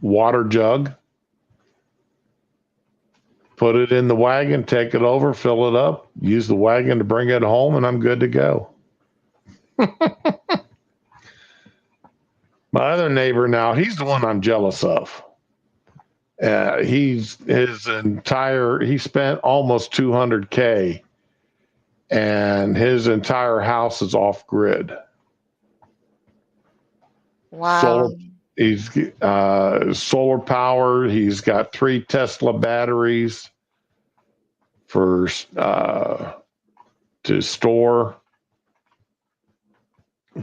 water jug. Put it in the wagon, take it over, fill it up, use the wagon to bring it home, and I'm good to go. My other neighbor now, he's the one I'm jealous of. He spent almost $200K, and his entire house is off grid. Wow. He's solar power. He's got 3 Tesla batteries to store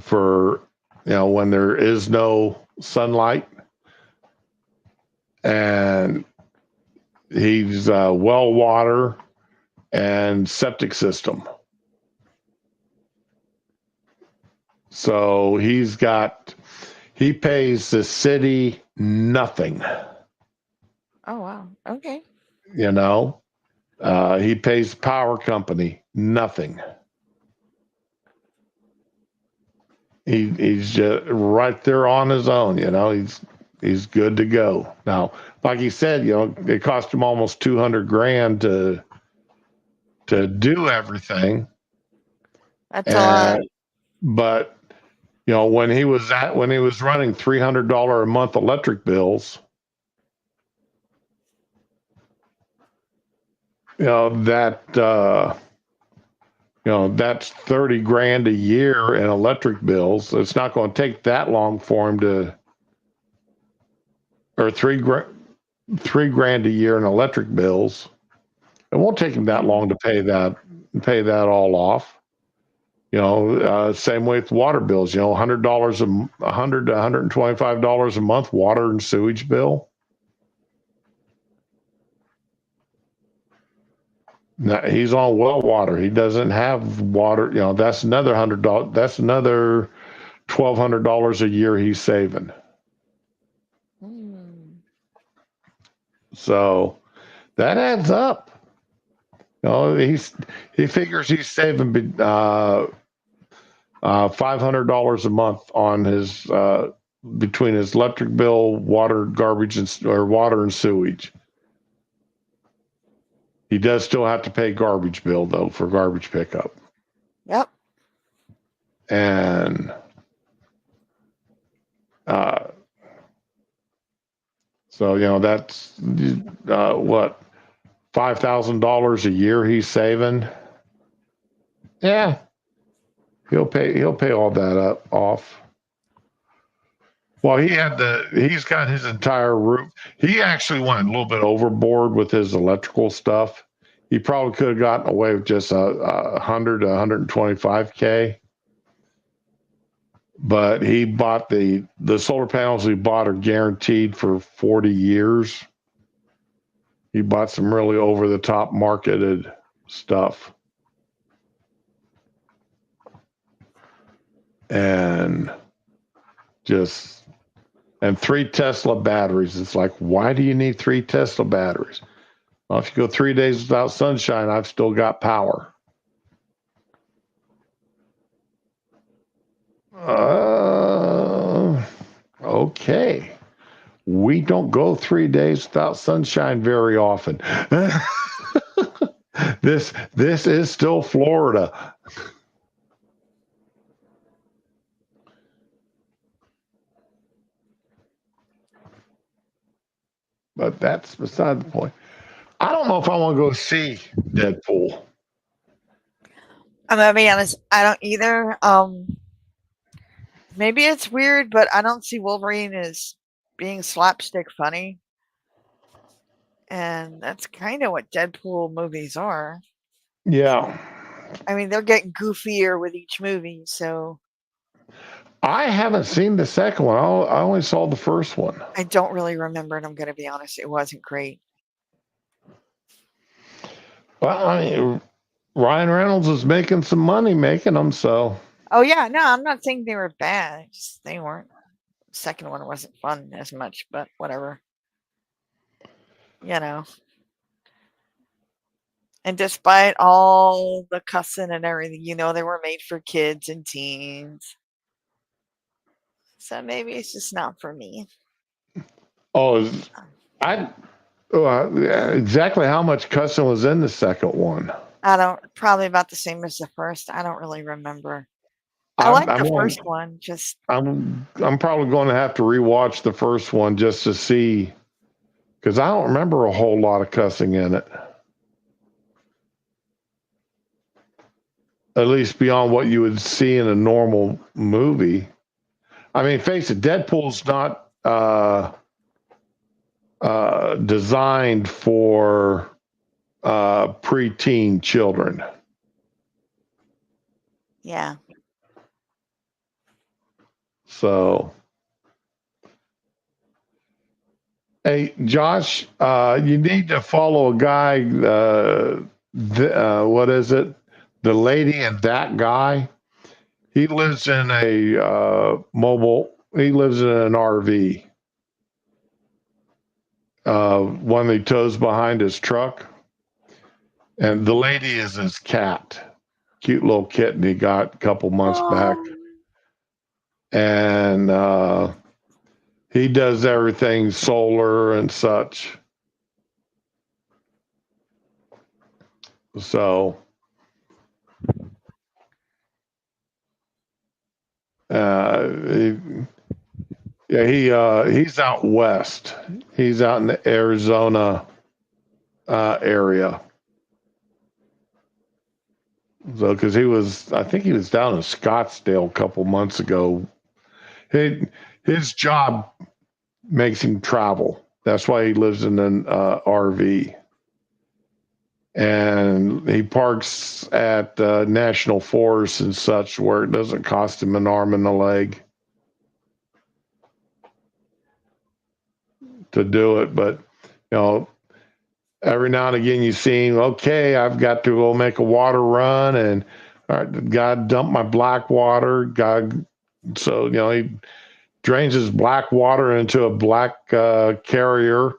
for when there is no sunlight, and he's well water and septic system. So he pays the city nothing. Oh wow. Okay. He pays the power company nothing. He's just right there on his own. He's good to go. Now, like he said, it cost him almost $200,000 to do everything. That's a lot. But when he was running $300 a month electric bills, that's $30,000 a year in electric bills. It's not going to take that long for him or $3,000 a year in electric bills. It won't take him that long to pay that all off. Same way with water bills. $100 $100 to $125 a month water and sewage bill. Now, he's on well water. He doesn't have water. That's another $100. That's another $1,200 a year he's saving. So that adds up. He figures he's saving $500 a month on his between his electric bill, water, garbage, or water and sewage. He does still have to pay garbage bill though for garbage pickup. Yep. And so that's what $5,000 a year he's saving. Yeah, he'll pay all that off. Well, he's got his entire roof. He actually went a little bit overboard with his electrical stuff. He probably could have gotten away with just $100 to $125K. But he bought the solar panels he bought are guaranteed for 40 years. He bought some really over the top marketed stuff. And 3 Tesla batteries. It's like, why do you need 3 Tesla batteries? Well, if you go 3 days without sunshine, I've still got power. Okay. We don't go 3 days without sunshine very often. this is still Florida. But that's beside the point. I don't know if I want to go see Deadpool. I'm gonna be honest, I don't either. Maybe it's weird, but I don't see Wolverine as being slapstick funny. And that's kind of what Deadpool movies are. Yeah. I mean, they're getting goofier with each movie, so. I haven't seen the second one. I only saw the first one. I don't really remember it, I'm going to be honest. It wasn't great. Well, I mean, Ryan Reynolds is making some money making them, so. Oh, yeah, no, I'm not saying they were bad. Just they weren't. The second one wasn't fun as much, but whatever. You know. And despite all the cussing and everything, they were made for kids and teens. So maybe it's just not for me. Oh, exactly how much cussing was in the second one? Probably about the same as the first. I don't really remember. I like the first one. I'm probably going to have to rewatch the first one just to see, because I don't remember a whole lot of cussing in it. At least beyond what you would see in a normal movie. I mean, face it, Deadpool's not designed for preteen children. Yeah. So, hey, Josh, you need to follow a guy. What is it? The Lady and That Guy. He lives in a He lives in an RV. One that he tows behind his truck. And the lady is his cat. Cute little kitten he got a couple months back. And he does everything solar and such. So he's out west. He's out in the Arizona area. So because I think he was down in Scottsdale a couple months ago. His job makes him travel. That's why he lives in an RV. And he parks at national forests and such where it doesn't cost him an arm and a leg to do it. But, every now and again you see him, okay, I've got to go make a water run and God dump my black water. So, he drains his black water into a black carrier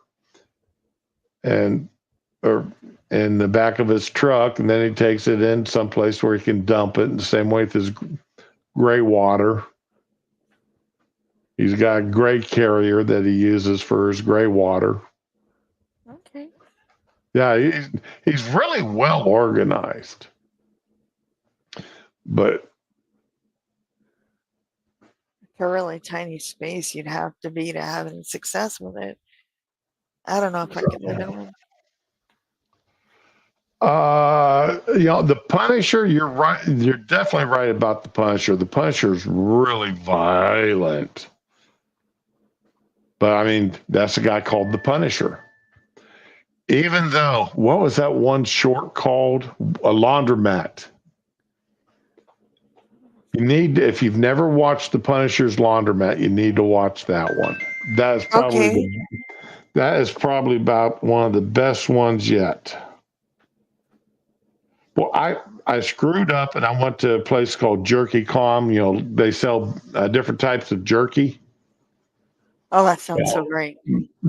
or in the back of his truck, and then he takes it in someplace where he can dump it. And the same way with his gray water. He's got a gray carrier that he uses for his gray water. Okay. Yeah, he's really well organized. But a really tiny space you'd have to be to have any success with it. I don't know if I could live in one. The Punisher, you're right. You're definitely right about the Punisher. The Punisher's really violent. But I mean, that's a guy called the Punisher. Even though, what was that one short called? A Laundromat. If you've never watched the Punisher's Laundromat, you need to watch that one. That is probably about one of the best ones yet. Well, I screwed up and I went to a place called Jerky Com. They sell different types of jerky. Oh, that sounds so great.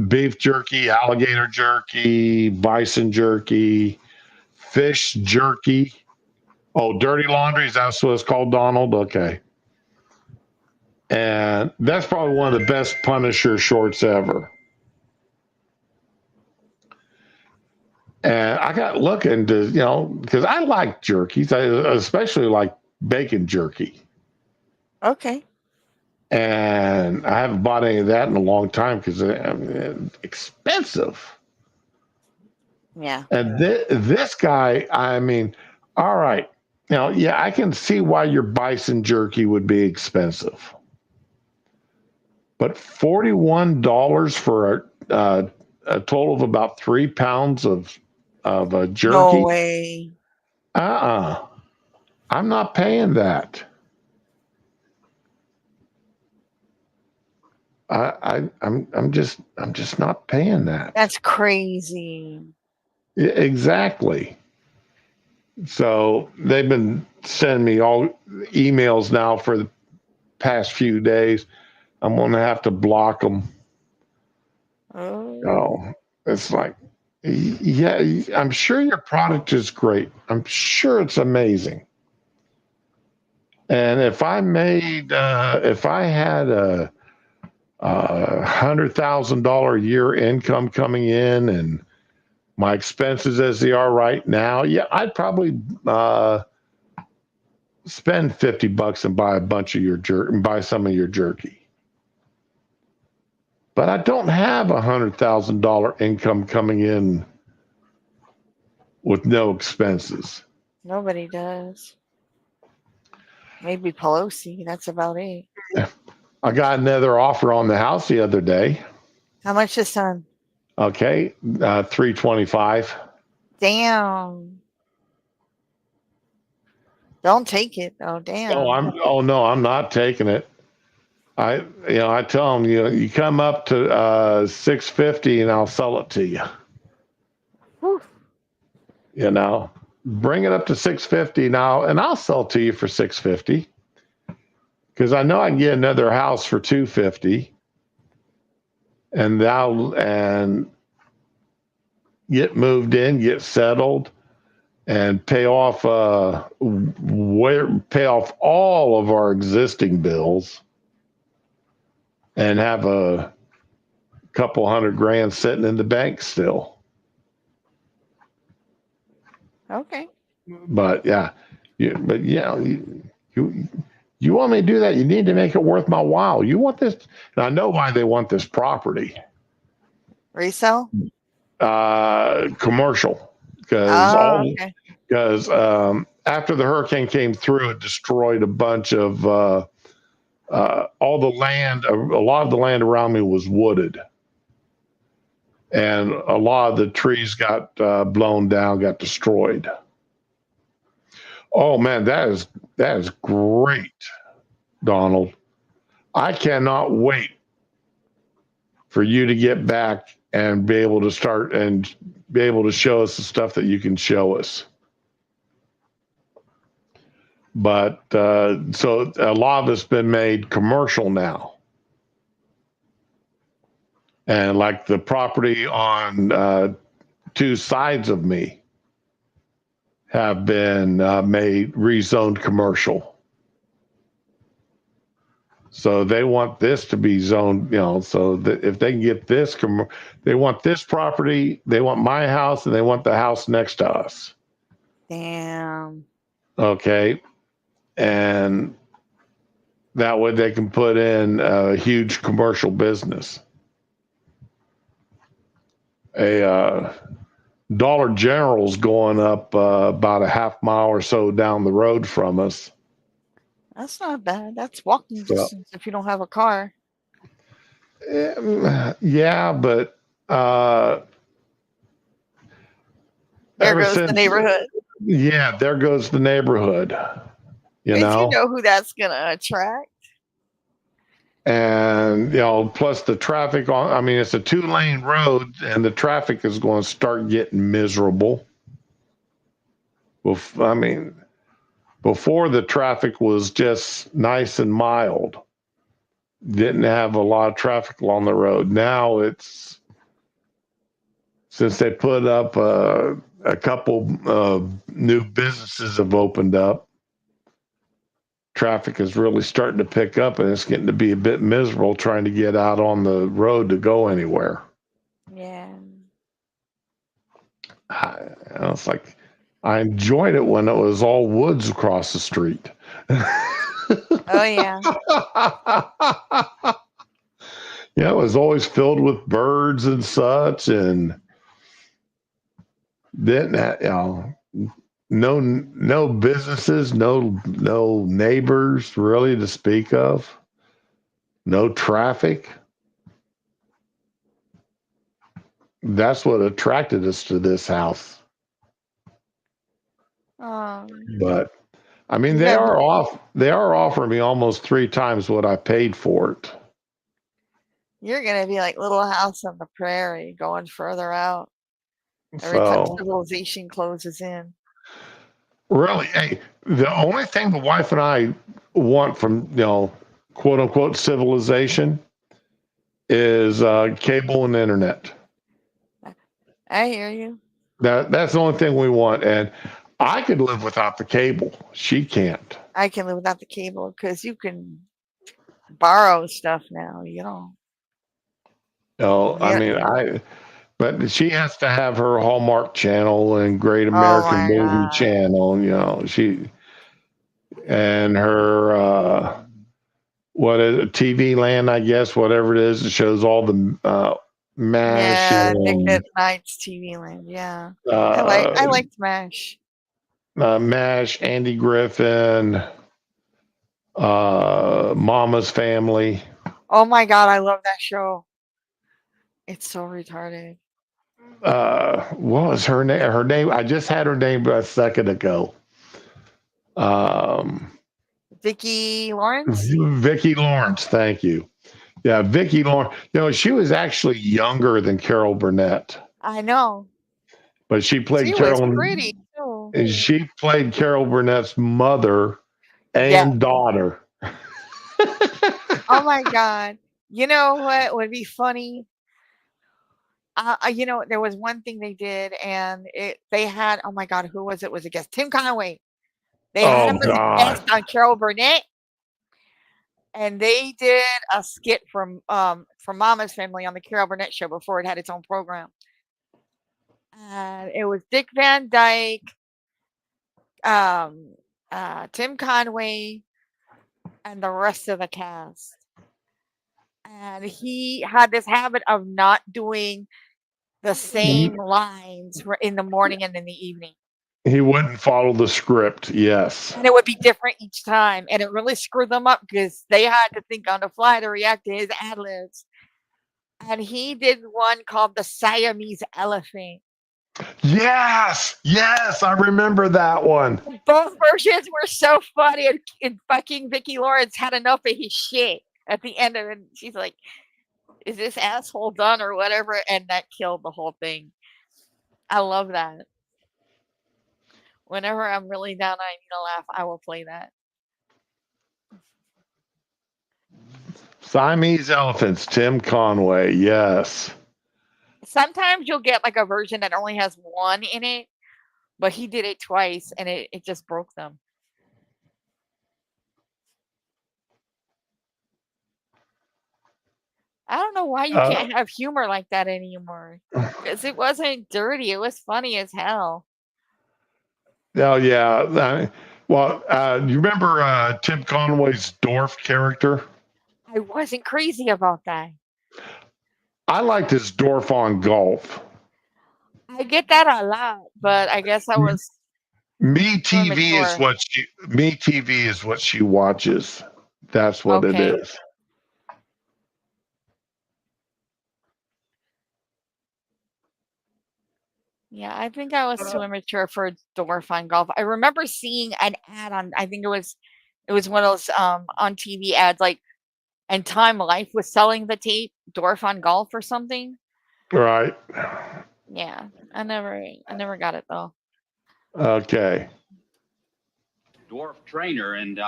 Beef jerky, alligator jerky, bison jerky, fish jerky. Oh, Dirty Laundry, that's what it's called, Donald? Okay. And that's probably one of the best Punisher shorts ever. And I got looking to, because I like jerkies. I especially like bacon jerky. Okay. And I haven't bought any of that in a long time because it's expensive. Yeah. And this guy, I mean, all right. Now, yeah, I can see why your bison jerky would be expensive. But $41 for a total of about 3 pounds of No jerky? way. I'm not paying that. I'm just not paying that. That's crazy. Exactly. So they've been sending me all emails now for the past few days. I'm going to have to block them. Oh, it's like, yeah, I'm sure your product is great. I'm sure it's amazing. And if I had a $100,000 a year income coming in and my expenses as they are right now, yeah, I'd probably spend $50 and buy a bunch of your jerky and buy some of your jerky. But I don't have $100,000 income coming in with no expenses. Nobody does. Maybe Pelosi. That's about it. I got another offer on the house the other day. How much this time? Okay, 325. Damn. Don't take it. Oh, damn. Oh no, I'm not taking it. I tell them, you come up to 650 and I'll sell it to you. Whew. Bring it up to 650 now and I'll sell it to you for 650 because I know I can get another house for 250 and get moved in, get settled, and pay off all of our existing bills, and have a couple $100,000 sitting in the bank still. Okay. But yeah, you want me to do that? You need to make it worth my while. You want this, and I know why they want this property. Resell? Commercial, because after the hurricane came through, it destroyed a bunch of all the land. A lot of the land around me was wooded, and a lot of the trees got blown down, got destroyed. Oh man, that is great, Donald. I cannot wait for you to get back and be able to start and be able to show us the stuff that you can show us. But so a lot of it's been made commercial now. And like the property on two sides of me have been made rezoned commercial. So they want this to be zoned, so that if they can get this, they want this property, they want my house, and they want the house next to us. Damn. Okay. And that way they can put in a huge commercial business. A Dollar General's going up about a half mile or so down the road from us. That's not bad. That's walking distance if you don't have a car. Yeah, but there goes the neighborhood. Yeah, there goes the neighborhood. You know who that's gonna attract. And plus the traffic it's a 2-lane road, and the traffic is going to start getting miserable. Before the traffic was just nice and mild. Didn't have a lot of traffic along the road. Now it's, since they put up a couple of new businesses have opened up, traffic is really starting to pick up, and it's getting to be a bit miserable trying to get out on the road to go anywhere. Yeah. I was like, I enjoyed it when it was all woods across the street. Oh yeah. Yeah, it was always filled with birds and such, and didn't have, no businesses, no neighbors really to speak of, no traffic. That's what attracted us to this house. But I mean, Yeah, they are offering me almost 3 times what I paid for it. you're gonna be like Little House on the Prairie, going further out every time So civilization closes in. really, hey, the only thing the wife and I want from quote unquote civilization is cable and internet. I hear you. That's the only thing we want, and I could live without the cable. She can't. I can live without the cable because you can borrow stuff now. I Yeah. mean, but she has to have her Hallmark Channel and Great Oh American my Movie god. Channel. She and her what is it, TV Land, I guess, whatever it is. It shows all the MASH Yeah, Nick and at Night's TV Land. Yeah, uh, I liked MASH. MASH, Andy Griffin, Mama's Family. Oh my god, I love that show. It's so retarded. What was her name? Her name. I just had her name a second ago. Vicki Lawrence. Vicki Lawrence. Thank you. Yeah, Vicki Lawrence. She was actually younger than Carol Burnett, I know. but she played She was Carol. pretty too. She played Carol Burnett's mother Yeah. and daughter. Oh my god. You know what would be funny? There was one thing they did, and they had, oh my god, who was it? Was a guest Tim Conway. They had Oh him as a God. guest on Carol Burnett, and they did a skit from Mama's Family on the Carol Burnett show before it had its own program. And it was Dick Van Dyke, Tim Conway, and the rest of the cast. And he had this habit of not doing the same lines in the morning and in the evening. He wouldn't follow the script. Yes. And it would be different each time. And it really screwed them up because they had to think on the fly to react to his ad libs. And he did one called the Siamese Elephant. Yes. Yes. I remember that one. Both versions were so funny. And fucking Vicki Lawrence had enough of his shit at the end of it. She's like, is this asshole done or whatever? And that killed the whole thing. I love that. Whenever I'm really down, I need to laugh, I will play that. Siamese Elephants, Tim Conway. Yes. Sometimes you'll get like a version that only has one in it, but he did it twice and it just broke them. I don't know why you can't have humor like that anymore. Because it wasn't dirty. It was funny as hell. Oh, yeah. You remember Tim Conway's dwarf character? I wasn't crazy about that. I liked his dwarf on golf. I get that a lot, but I guess I was. Me TV is what she watches. That's what it is. Yeah, I think I was too immature for dwarf on golf. I remember seeing an ad on, I think it was one of those on TV ads, like, and Time Life was selling the tape Dwarf on Golf or something. Right. Yeah, I never got it though. Okay. Dwarf trainer and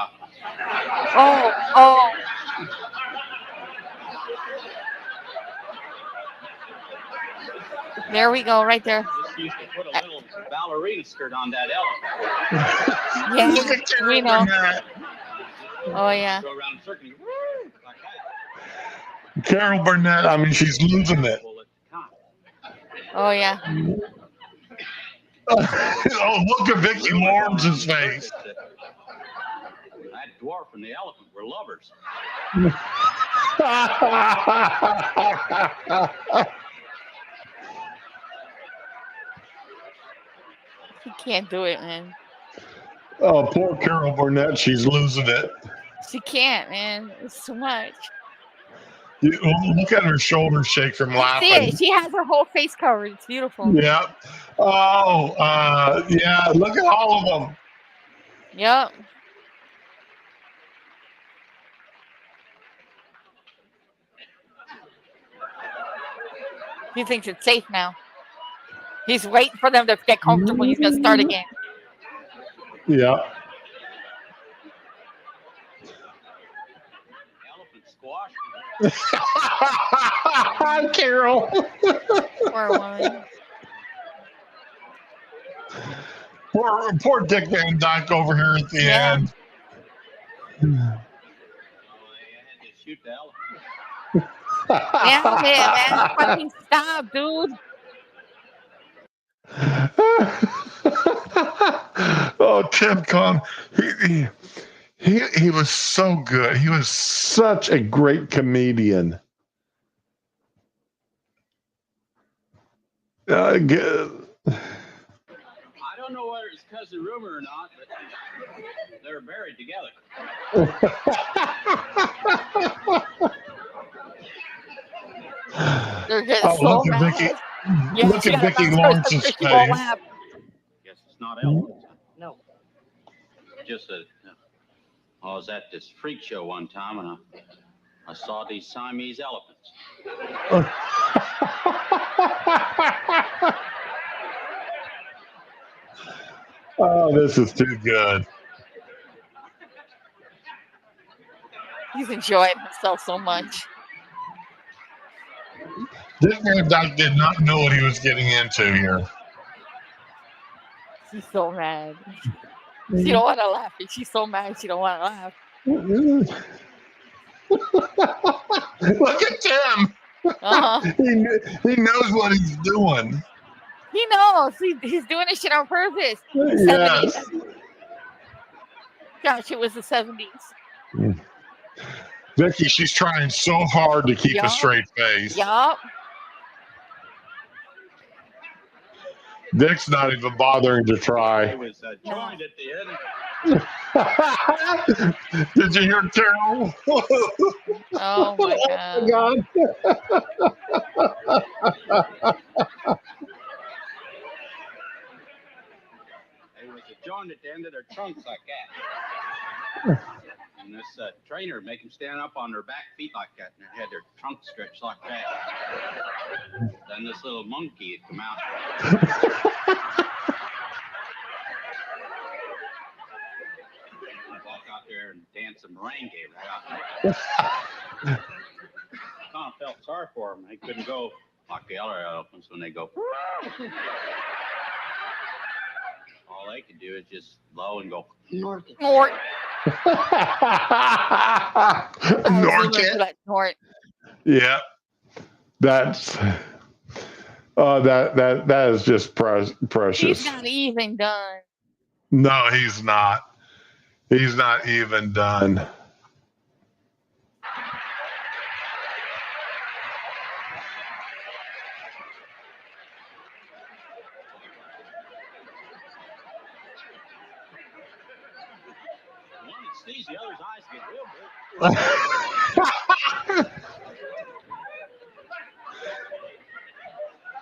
oh. There we go, right there. Just used to put a little ballerina skirt on that elephant. Yeah, we know. Oh yeah. Go around circling like that. Carol Burnett, I mean, she's losing it. Oh yeah. Oh, look at Vicky Lawrence's face. That dwarf and the elephant were lovers. He can't do it, man. Oh, poor Carol Burnett. She's losing it. She can't, man. It's too much. Look at her shoulders shake from laughing. See it. She has her whole face covered. It's beautiful. Yeah. Oh, yeah. Look at all of them. Yep. He thinks it's safe now. He's waiting for them to get comfortable. He's going to start again. Yeah. Elephant squash. Carol. Poor woman. Poor Dick Van Dyke over here at the end. So they had to shoot the elephant. Yeah, man. Fucking stop, dude. Oh, Tim Conn. He was so good. He was such a great comedian. Good. I don't know whether it's cousin rumor or not, but they're buried together. They're getting so look at mad. Vicky. Yeah, Look at Vicky Lawrence's face. Guess it's not elephants. No. Just a. I was at this freak show one time and I saw these Siamese elephants. Oh, this is too good. He's enjoying himself so much. Dick Van Dyke did not know what he was getting into here. She's so mad. She don't want to laugh. She's so mad she don't want to laugh. Look at Tim. Uh-huh. He knows what he's doing. He knows. He's doing this shit on purpose. Yes. Gosh, it was the 70s. Vicky, she's trying so hard to keep a straight face. Yup. Dick's not even bothering to try. It was joined at the end. Did you hear Carol? Oh my God. It was joined at the end of their trunks like that. And this trainer make them stand up on their back feet like that, and they had their trunk stretched like that. Then this little monkey would come out. I'd walk out there and dance a merengue right out there. Kind of felt sorry for them. They couldn't go like the other elephants when they go. All they could do is just blow and go. Nort. Nort. Yeah. That's that is just precious. He's not even done. No, he's not. He's not even done. The other's eyes get real big.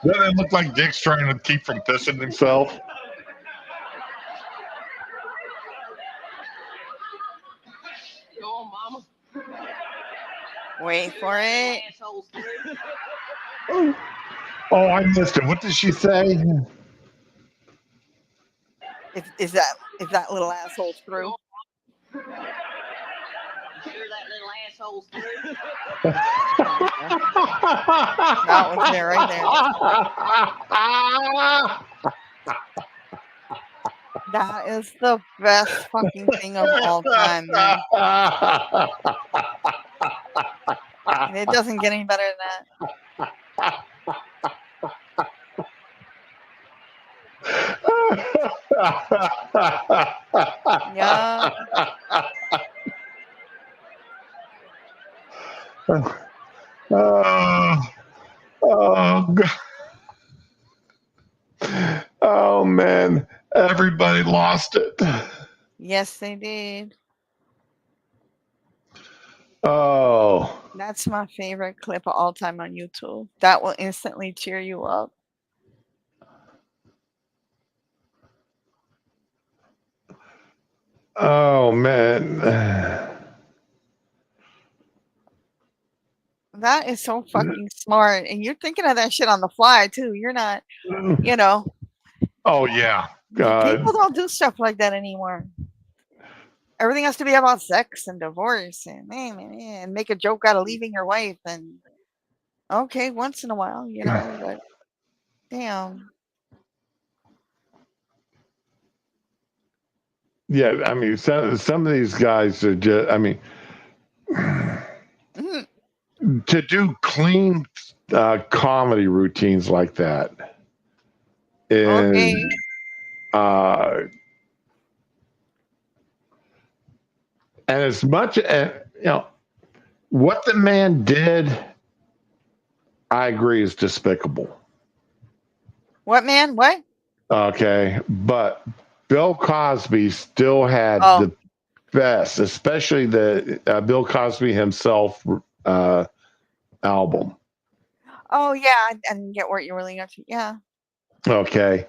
Doesn't it look like Dick's trying to keep from pissing himself? Go on, Mama. Wait for it. Oh, I missed it. What did she say? Is that little asshole through? Sure that little asshole's through? That was there, right there. That is the best fucking thing of all time, man. And it doesn't get any better than that. Yeah. Oh, oh man, everybody lost it. Yes, they did. Oh, That's my favorite clip of all time on YouTube. That will instantly cheer you up. oh man. That is so fucking smart. And you're thinking of that shit on the fly too. You're not, you know, Oh yeah. people don't do stuff like that anymore. Everything has to be about sex and divorce and and make a joke out of leaving your wife and okay, once in a while, but damn. Yeah, I mean, some of these guys are just. I mean, Mhm. to do clean comedy routines like that is Okay. uh, and as much as what the man did, I agree is despicable. What man? What? Okay, but Bill Cosby still had Oh. the best, especially the Bill Cosby himself album. Oh yeah, I didn't get what you really got to. Yeah. Okay,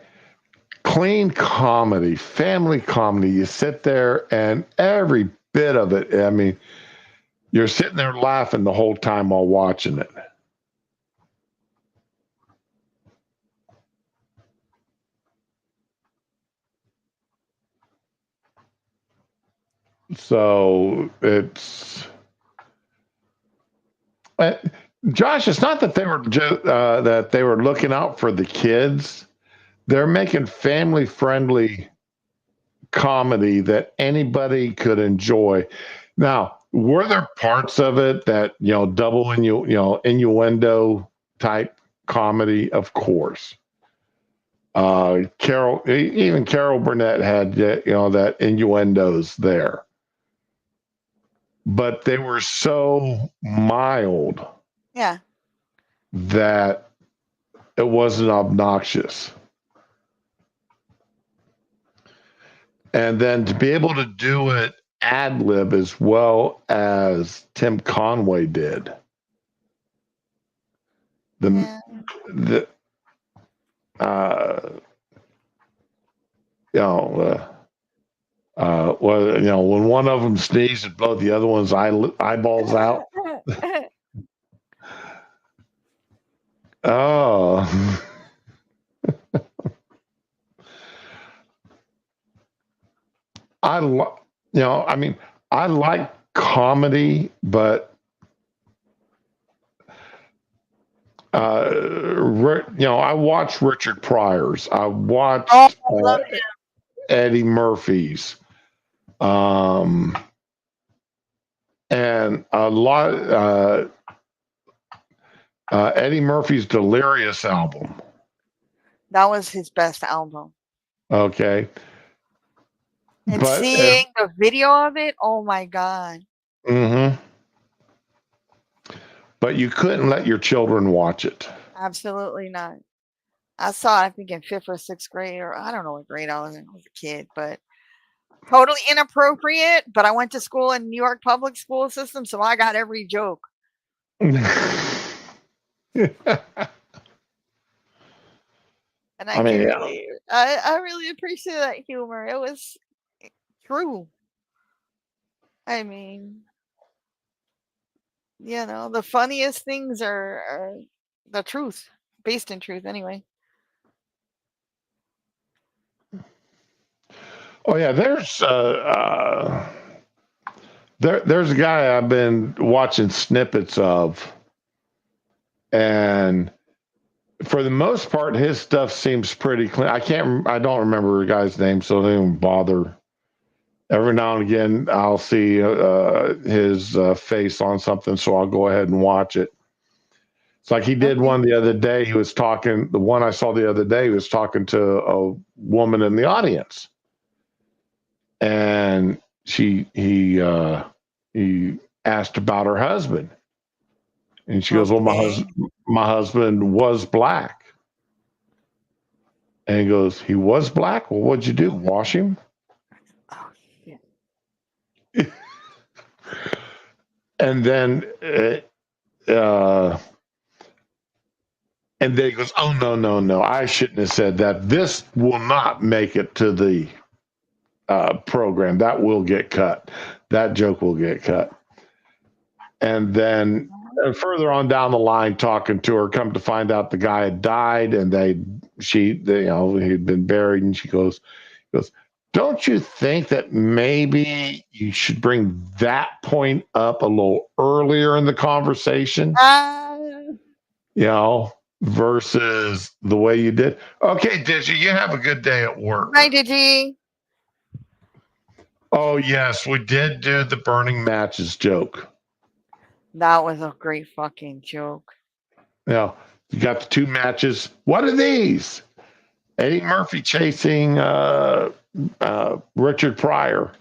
clean comedy, family comedy. You sit there and every bit of it. I mean, you're sitting there laughing the whole time while watching it. So it's Josh. It's not that they were that they were looking out for the kids. They're making family friendly comedy that anybody could enjoy. Now, were there parts of it that double innuendo type comedy? Of course. Even Carol Burnett had that innuendos there, but they were so mild Yeah. that it wasn't obnoxious. And then to be able to do it ad lib as well as Tim Conway did. Yeah. The when one of them sneezes, both the other one's eyeballs out. Oh. I like comedy, but I watched Richard Pryor's. I watched I love it. Eddie Murphy's, and a lot Eddie Murphy's Delirious album. That was his best album. Okay, and seeing the video of it, oh my god. Mm-hmm. But you couldn't let your children watch it. Absolutely not. I saw it, I think, in 5th or 6th grade, or I don't know what grade I was in. I was a kid, but totally inappropriate. But I went to school in New York public school system, so I got every joke. And I really appreciate that humor. It was true. I mean, the funniest things are the truth, based in truth, anyway. Oh yeah, there's a guy I've been watching snippets of, and for the most part, his stuff seems pretty clean. I don't remember the guy's name, so don't even bother. Every now and again, I'll see his face on something, so I'll go ahead and watch it. It's like he did one the other day. He was talking, the one I saw the other day, he was talking to a woman in the audience. And he asked about her husband. And she goes, well, my husband was black. And he goes, he was black? Well, what'd you do? Wash him? Oh, shit. And then and then he goes, oh, no, I shouldn't have said that. This will not make it to the program. That will get cut. That joke will get cut. And then further on down the line, talking to her, come to find out the guy had died, and he'd been buried, and she goes, don't you think that maybe you should bring that point up a little earlier in the conversation? Versus the way you did. Okay, Digi, you have a good day at work. Bye, Digi. Oh, yes, we did do the burning matches joke. That was a great fucking joke. You got the 2 matches. What are these? Eddie Murphy chasing Richard Pryor.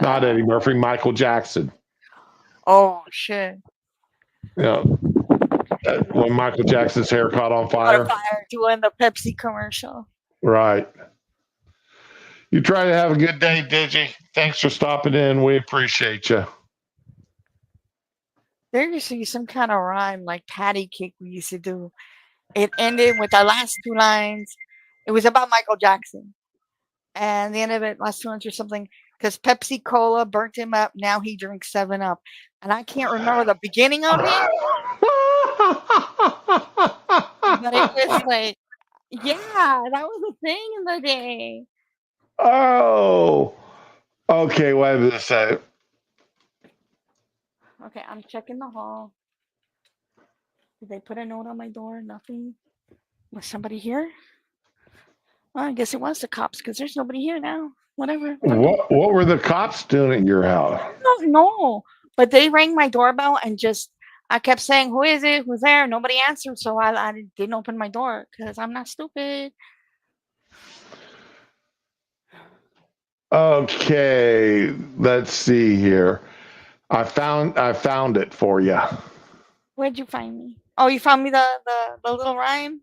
Not Eddie Murphy, Michael Jackson. Oh, shit. When Michael Jackson's hair caught on fire. Doing the Pepsi commercial. Right. You try to have a good day, Digi. Thanks for stopping in. We appreciate you. There used to be some kind of rhyme like patty cake we used to do. It ended with our last 2 lines. It was about Michael Jackson. And the end of it, last 2 lines or something, because Pepsi Cola burnt him up. Now he drinks 7-Up. And I can't remember the beginning of it. But it was like, yeah, that was a thing in the day. Oh. Okay, wait a second. Okay, I'm checking the hall. Did they put a note on my door? Nothing. Was somebody here? Well, I guess it was the cops because there's nobody here now. Whatever. What were the cops doing at your house? I don't know. But they rang my doorbell and I kept saying, who is it? Who's there? Nobody answered. So I didn't open my door because I'm not stupid. Okay, let's see here. I found it for you. Where'd you find me? Oh, you found me the little rhyme?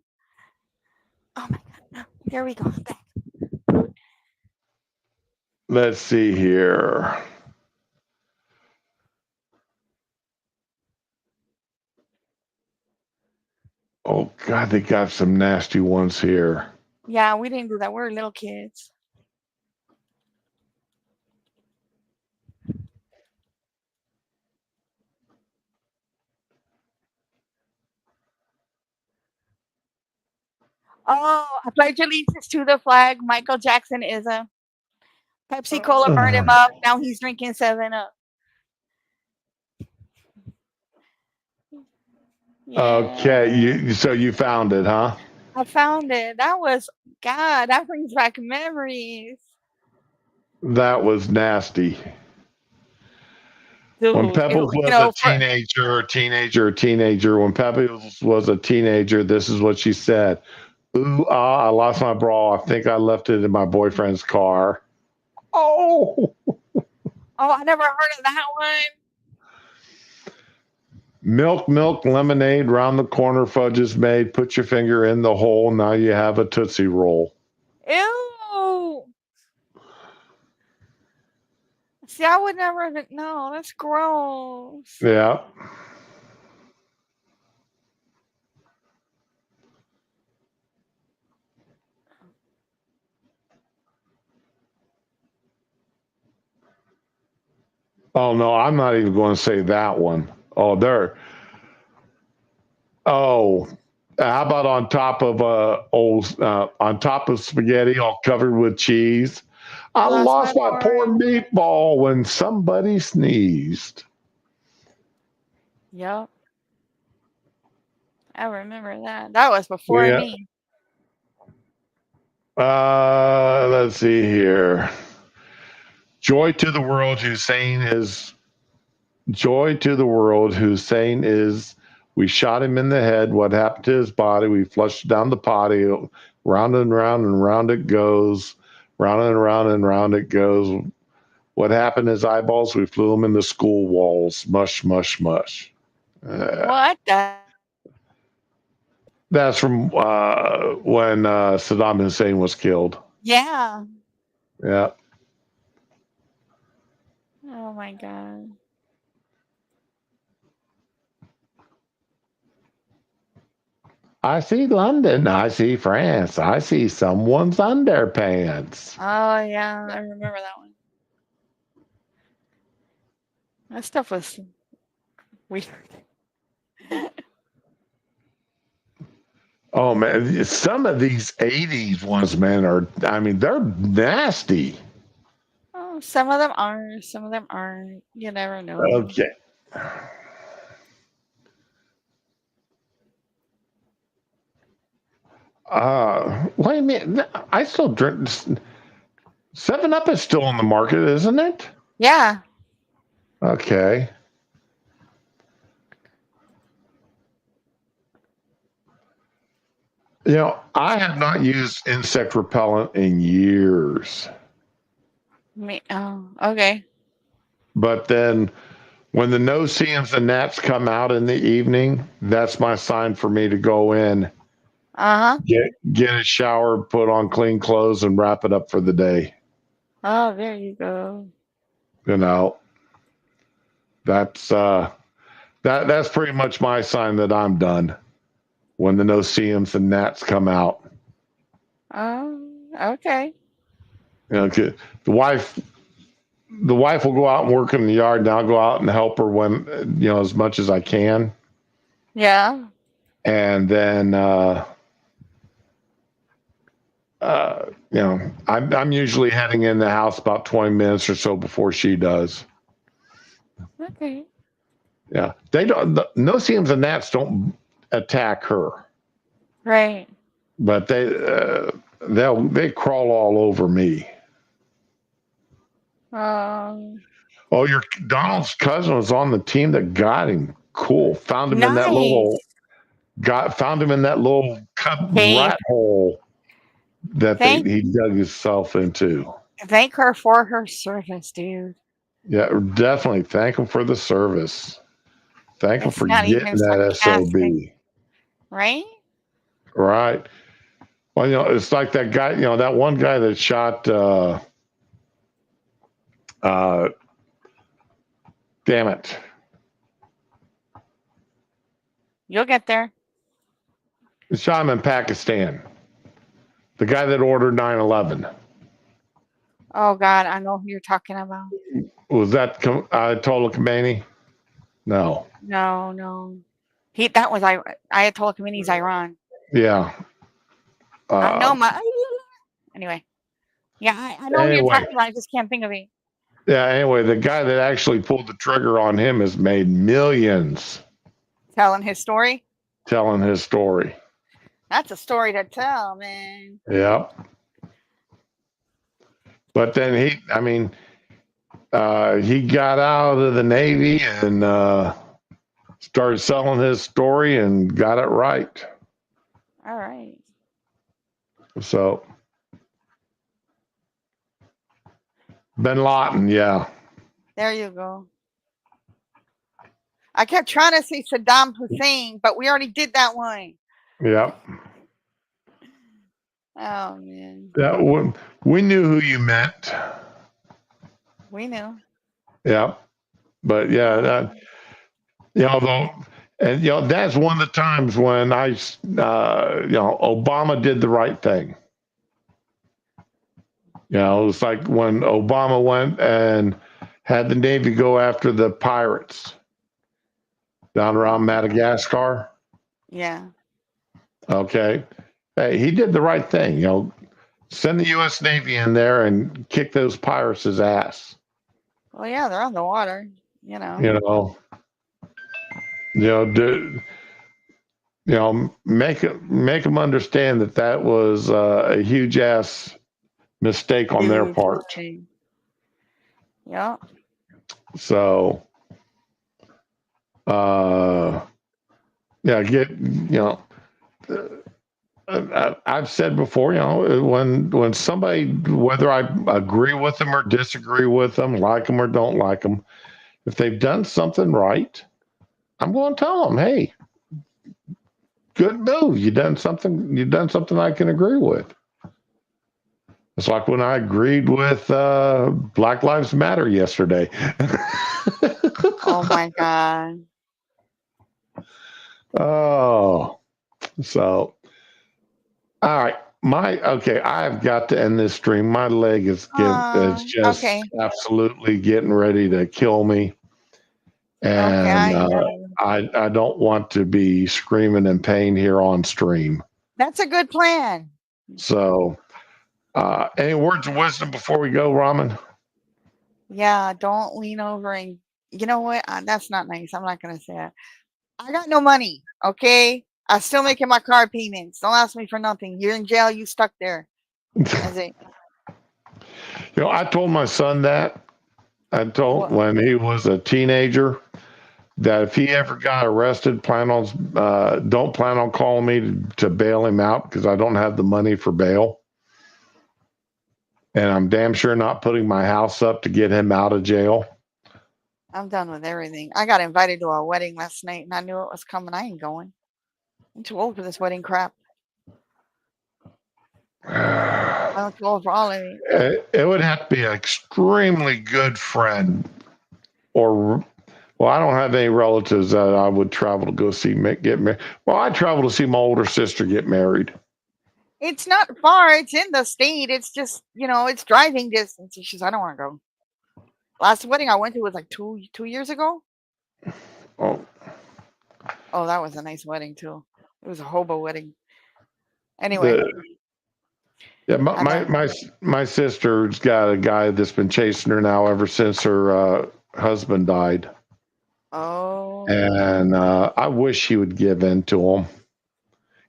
Oh my God. No. Here we go. Let's see here. Oh God, they got some nasty ones here. Yeah, we didn't do that. We're little kids. Oh, I pledge allegiance to the flag. Michael Jackson is a Pepsi Cola burned him up. Now he's drinking 7-Up. Yeah. Okay, so you found it, huh? I found it. That was God. That brings back memories. That was nasty. Dude, when Pebbles was a teenager, when Pebbles was a teenager, this is what she said. Ooh, I lost my bra. I think I left it in my boyfriend's car. Oh, I never heard of that one. Milk, lemonade, round the corner, fudge is made. Put your finger in the hole. Now you have a Tootsie Roll. Ew. See, I would never. No, that's gross. Yeah. Oh no, I'm not even going to say that one. Oh, there. Oh, how about on top of on top of spaghetti, all covered with cheese? I lost my poor meatball when somebody sneezed. Yep. I remember that. That was before me. Let's see here. Joy to the world, Hussein is We shot him in the head. What happened to his body? We flushed it down the potty. Round and round and round it goes. Round and round and round it goes. What happened to his eyeballs? We flew them in the school walls. Mush, mush, mush. What the? That's from when Saddam Hussein was killed. Yeah. Yeah. Oh my God. I see London. I see France. I see someone's underpants. Oh yeah, I remember that one. That stuff was weird. Oh man, some of these '80s ones, man, they're nasty. Oh, some of them are, some of them aren't. You never know. Okay. Wait a minute. I still drink. 7-Up is still on the market, isn't it? Yeah. Okay. I have not used insect repellent in years. Oh, okay. But then when the no-see-ums and gnats come out in the evening, that's my sign for me to go in, get a shower, put on clean clothes, and wrap it up for the day. Oh, there you go. That's that's pretty much my sign that I'm done. When the no-see-ums and gnats come out. Oh, okay. The wife will go out and work in the yard, and I'll go out and help her when as much as I can. Yeah. And then I'm usually heading in the house about 20 minutes or so before she does. Okay. Yeah, they don't. No-see-ums and gnats don't attack her. Right. But they crawl all over me. Oh, your Donald's cousin was on the team that got him. Cool. Found him in that little rat hole that he dug himself into. Thank her for her service, dude. Yeah, definitely. Thank him for the service. Thank him for getting that SOB. Right? Right. Well, it's like that guy, that one guy that shot damn it. You'll get there. He shot him in Pakistan. The guy that ordered 9/11. Oh God, I know who you're talking about. Was that Ayatollah Khomeini? No. No. That was Ayatollah Khomeini's Iran. Yeah. I know Anyway. Yeah, I know who you're talking about. I just can't think of it. Yeah, anyway, the guy that actually pulled the trigger on him has made millions. Telling his story? Telling his story. That's a story to tell, man. Yeah. But then he got out of the Navy and started selling his story and got it right. All right. So, Bin Laden, yeah. There you go. I kept trying to say Saddam Hussein, but we already did that one. Yep. Oh, man. Yeah, we knew who you meant. We knew. Yep. But yeah, that's one of the times when Obama did the right thing. It's like when Obama went and had the Navy go after the pirates down around Madagascar. Yeah. Okay. Hey, he did the right thing. Send the U.S. Navy in there and kick those pirates' ass. Well, yeah, they're on the water. Make them understand that was a huge ass mistake on their part. Yeah. So, Yeah, I've said before, when somebody, whether I agree with them or disagree with them, like them or don't like them, if they've done something right, I'm going to tell them, hey, good move. You've done something I can agree with. It's like when I agreed with Black Lives Matter yesterday. Oh my God. Oh, so all right. I've got to end this stream. My leg is just Okay. absolutely getting ready to kill me. Okay, And I hear you. I don't want to be screaming in pain here on stream. That's a good plan. So, any words of wisdom before we go, Ramen? Yeah, don't lean over and you know what? That's not nice. I'm not gonna say it. I got no money. Okay, I'm still making my car payments. Don't ask me for nothing. You're in jail. You stuck there. That's it. I told my son that. What? When he was a teenager that if he ever got arrested, don't plan on calling me to bail him out because I don't have the money for bail. And I'm damn sure not putting my house up to get him out of jail. I'm done with everything. I got invited to a wedding last night and I knew it was coming. I ain't going. I'm too old for this wedding crap. I'm too old for all of it. It would have to be an extremely good friend or, well, I don't have any relatives that I would travel to go see get married. Well, I travel to see my older sister get married. It's not far. It's in the state. It's just, it's driving distance. She says, I don't want to go. Last wedding I went to was like two years ago. Oh, that was a nice wedding too. It was a hobo wedding. Anyway. My sister's got a guy that's been chasing her now ever since her husband died. Oh. And I wish he would give in to him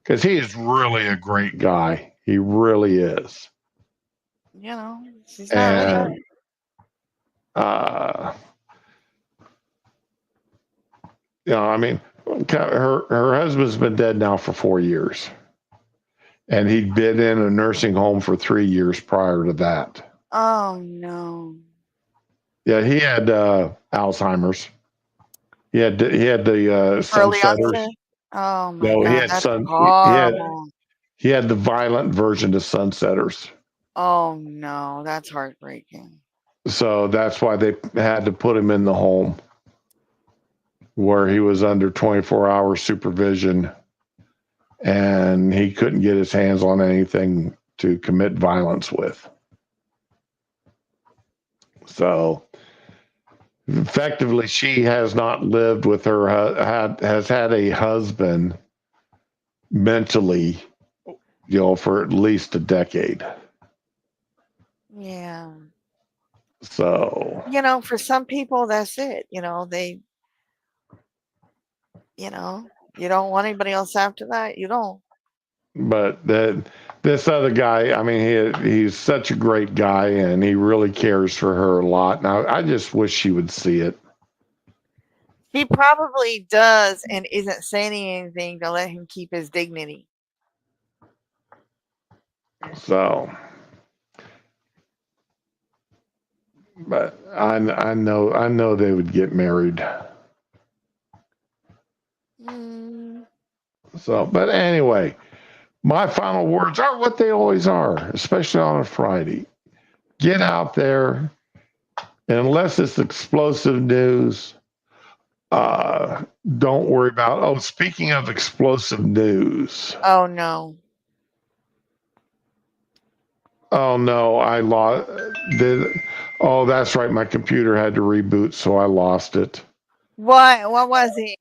because he is really a great guy. He really is. She's not ready. I mean, her husband's been dead now for 4 years. And he'd been in a nursing home for 3 years prior to that. Oh, no. Yeah, he had Alzheimer's. He had the sunsetters. Oh my God, that's horrible. He had the violent version of sunsetters. Oh no, that's heartbreaking. So that's why they had to put him in the home where he was under 24-hour supervision and he couldn't get his hands on anything to commit violence with. So effectively, she has not lived with has had a husband mentally, for at least a decade. Yeah. So, for some people, that's it. You don't want anybody else after that. You don't. But this other guy, I mean, he's such a great guy and he really cares for her a lot. Now, I just wish she would see it. He probably does and isn't saying anything to let him keep his dignity. So, but I know they would get married. So, but anyway, my final words are what they always are, especially on a Friday. Get out there, and unless it's explosive news, don't worry about. Oh, speaking of explosive news. Oh no. Oh no, I lost. Oh, that's right. My computer had to reboot, so I lost it. What was it?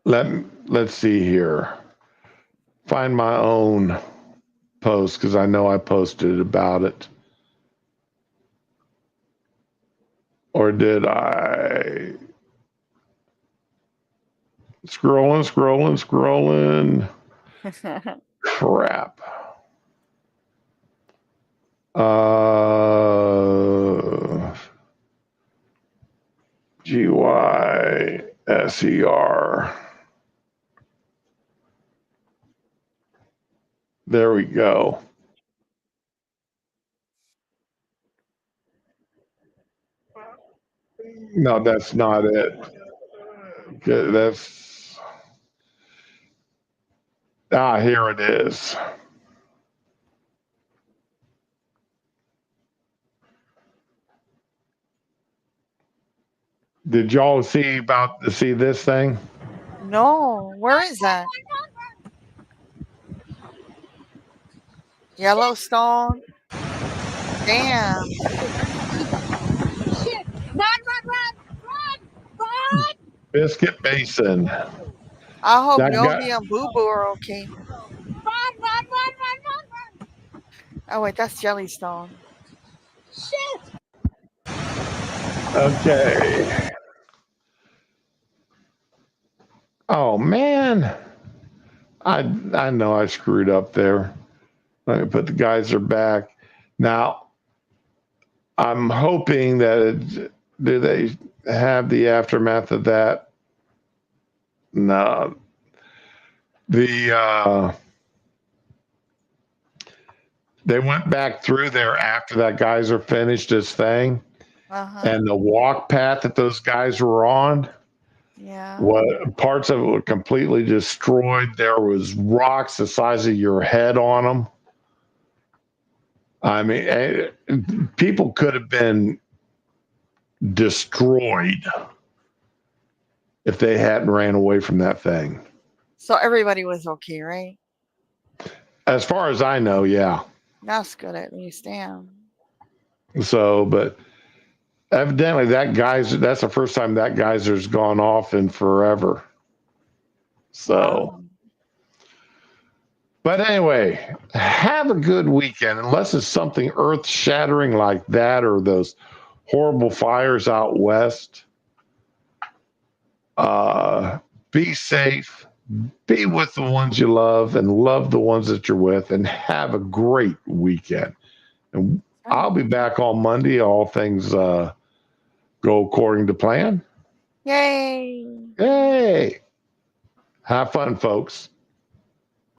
Let's see here. Find my own post because I know I posted about it. Or did I? Scrolling. Crap. GY. SER. There we go. No, that's not it. Okay, here it is. Did y'all see this thing? No, where is that? Yellowstone. Damn. Shit! Run! Biscuit Basin. I hope That Yogi guy, and Boo Boo are okay. Run! Oh wait, that's Jellystone. Shit! okay. Oh man, I know I screwed up there. Let me put the geyser back. Now, I'm hoping that do they have the aftermath of that? No. They went back through there after that geyser finished his thing, and the walk path that those guys were on. Yeah. What parts of it were completely destroyed. There was rocks the size of your head on them. I mean, people could have been destroyed if they hadn't ran away from that thing. So everybody was okay, right? As far as I know, yeah. That's good at least. Damn. So, but evidently that's the first time that geyser's gone off in forever. So, Wow. But anyway, have a good weekend, unless it's something earth shattering like that or those horrible fires out west. Be safe, be with the ones you love, and love the ones that you're with, and have a great weekend. And I'll be back on Monday. All things go according to plan. Yay. Hey, have fun, folks.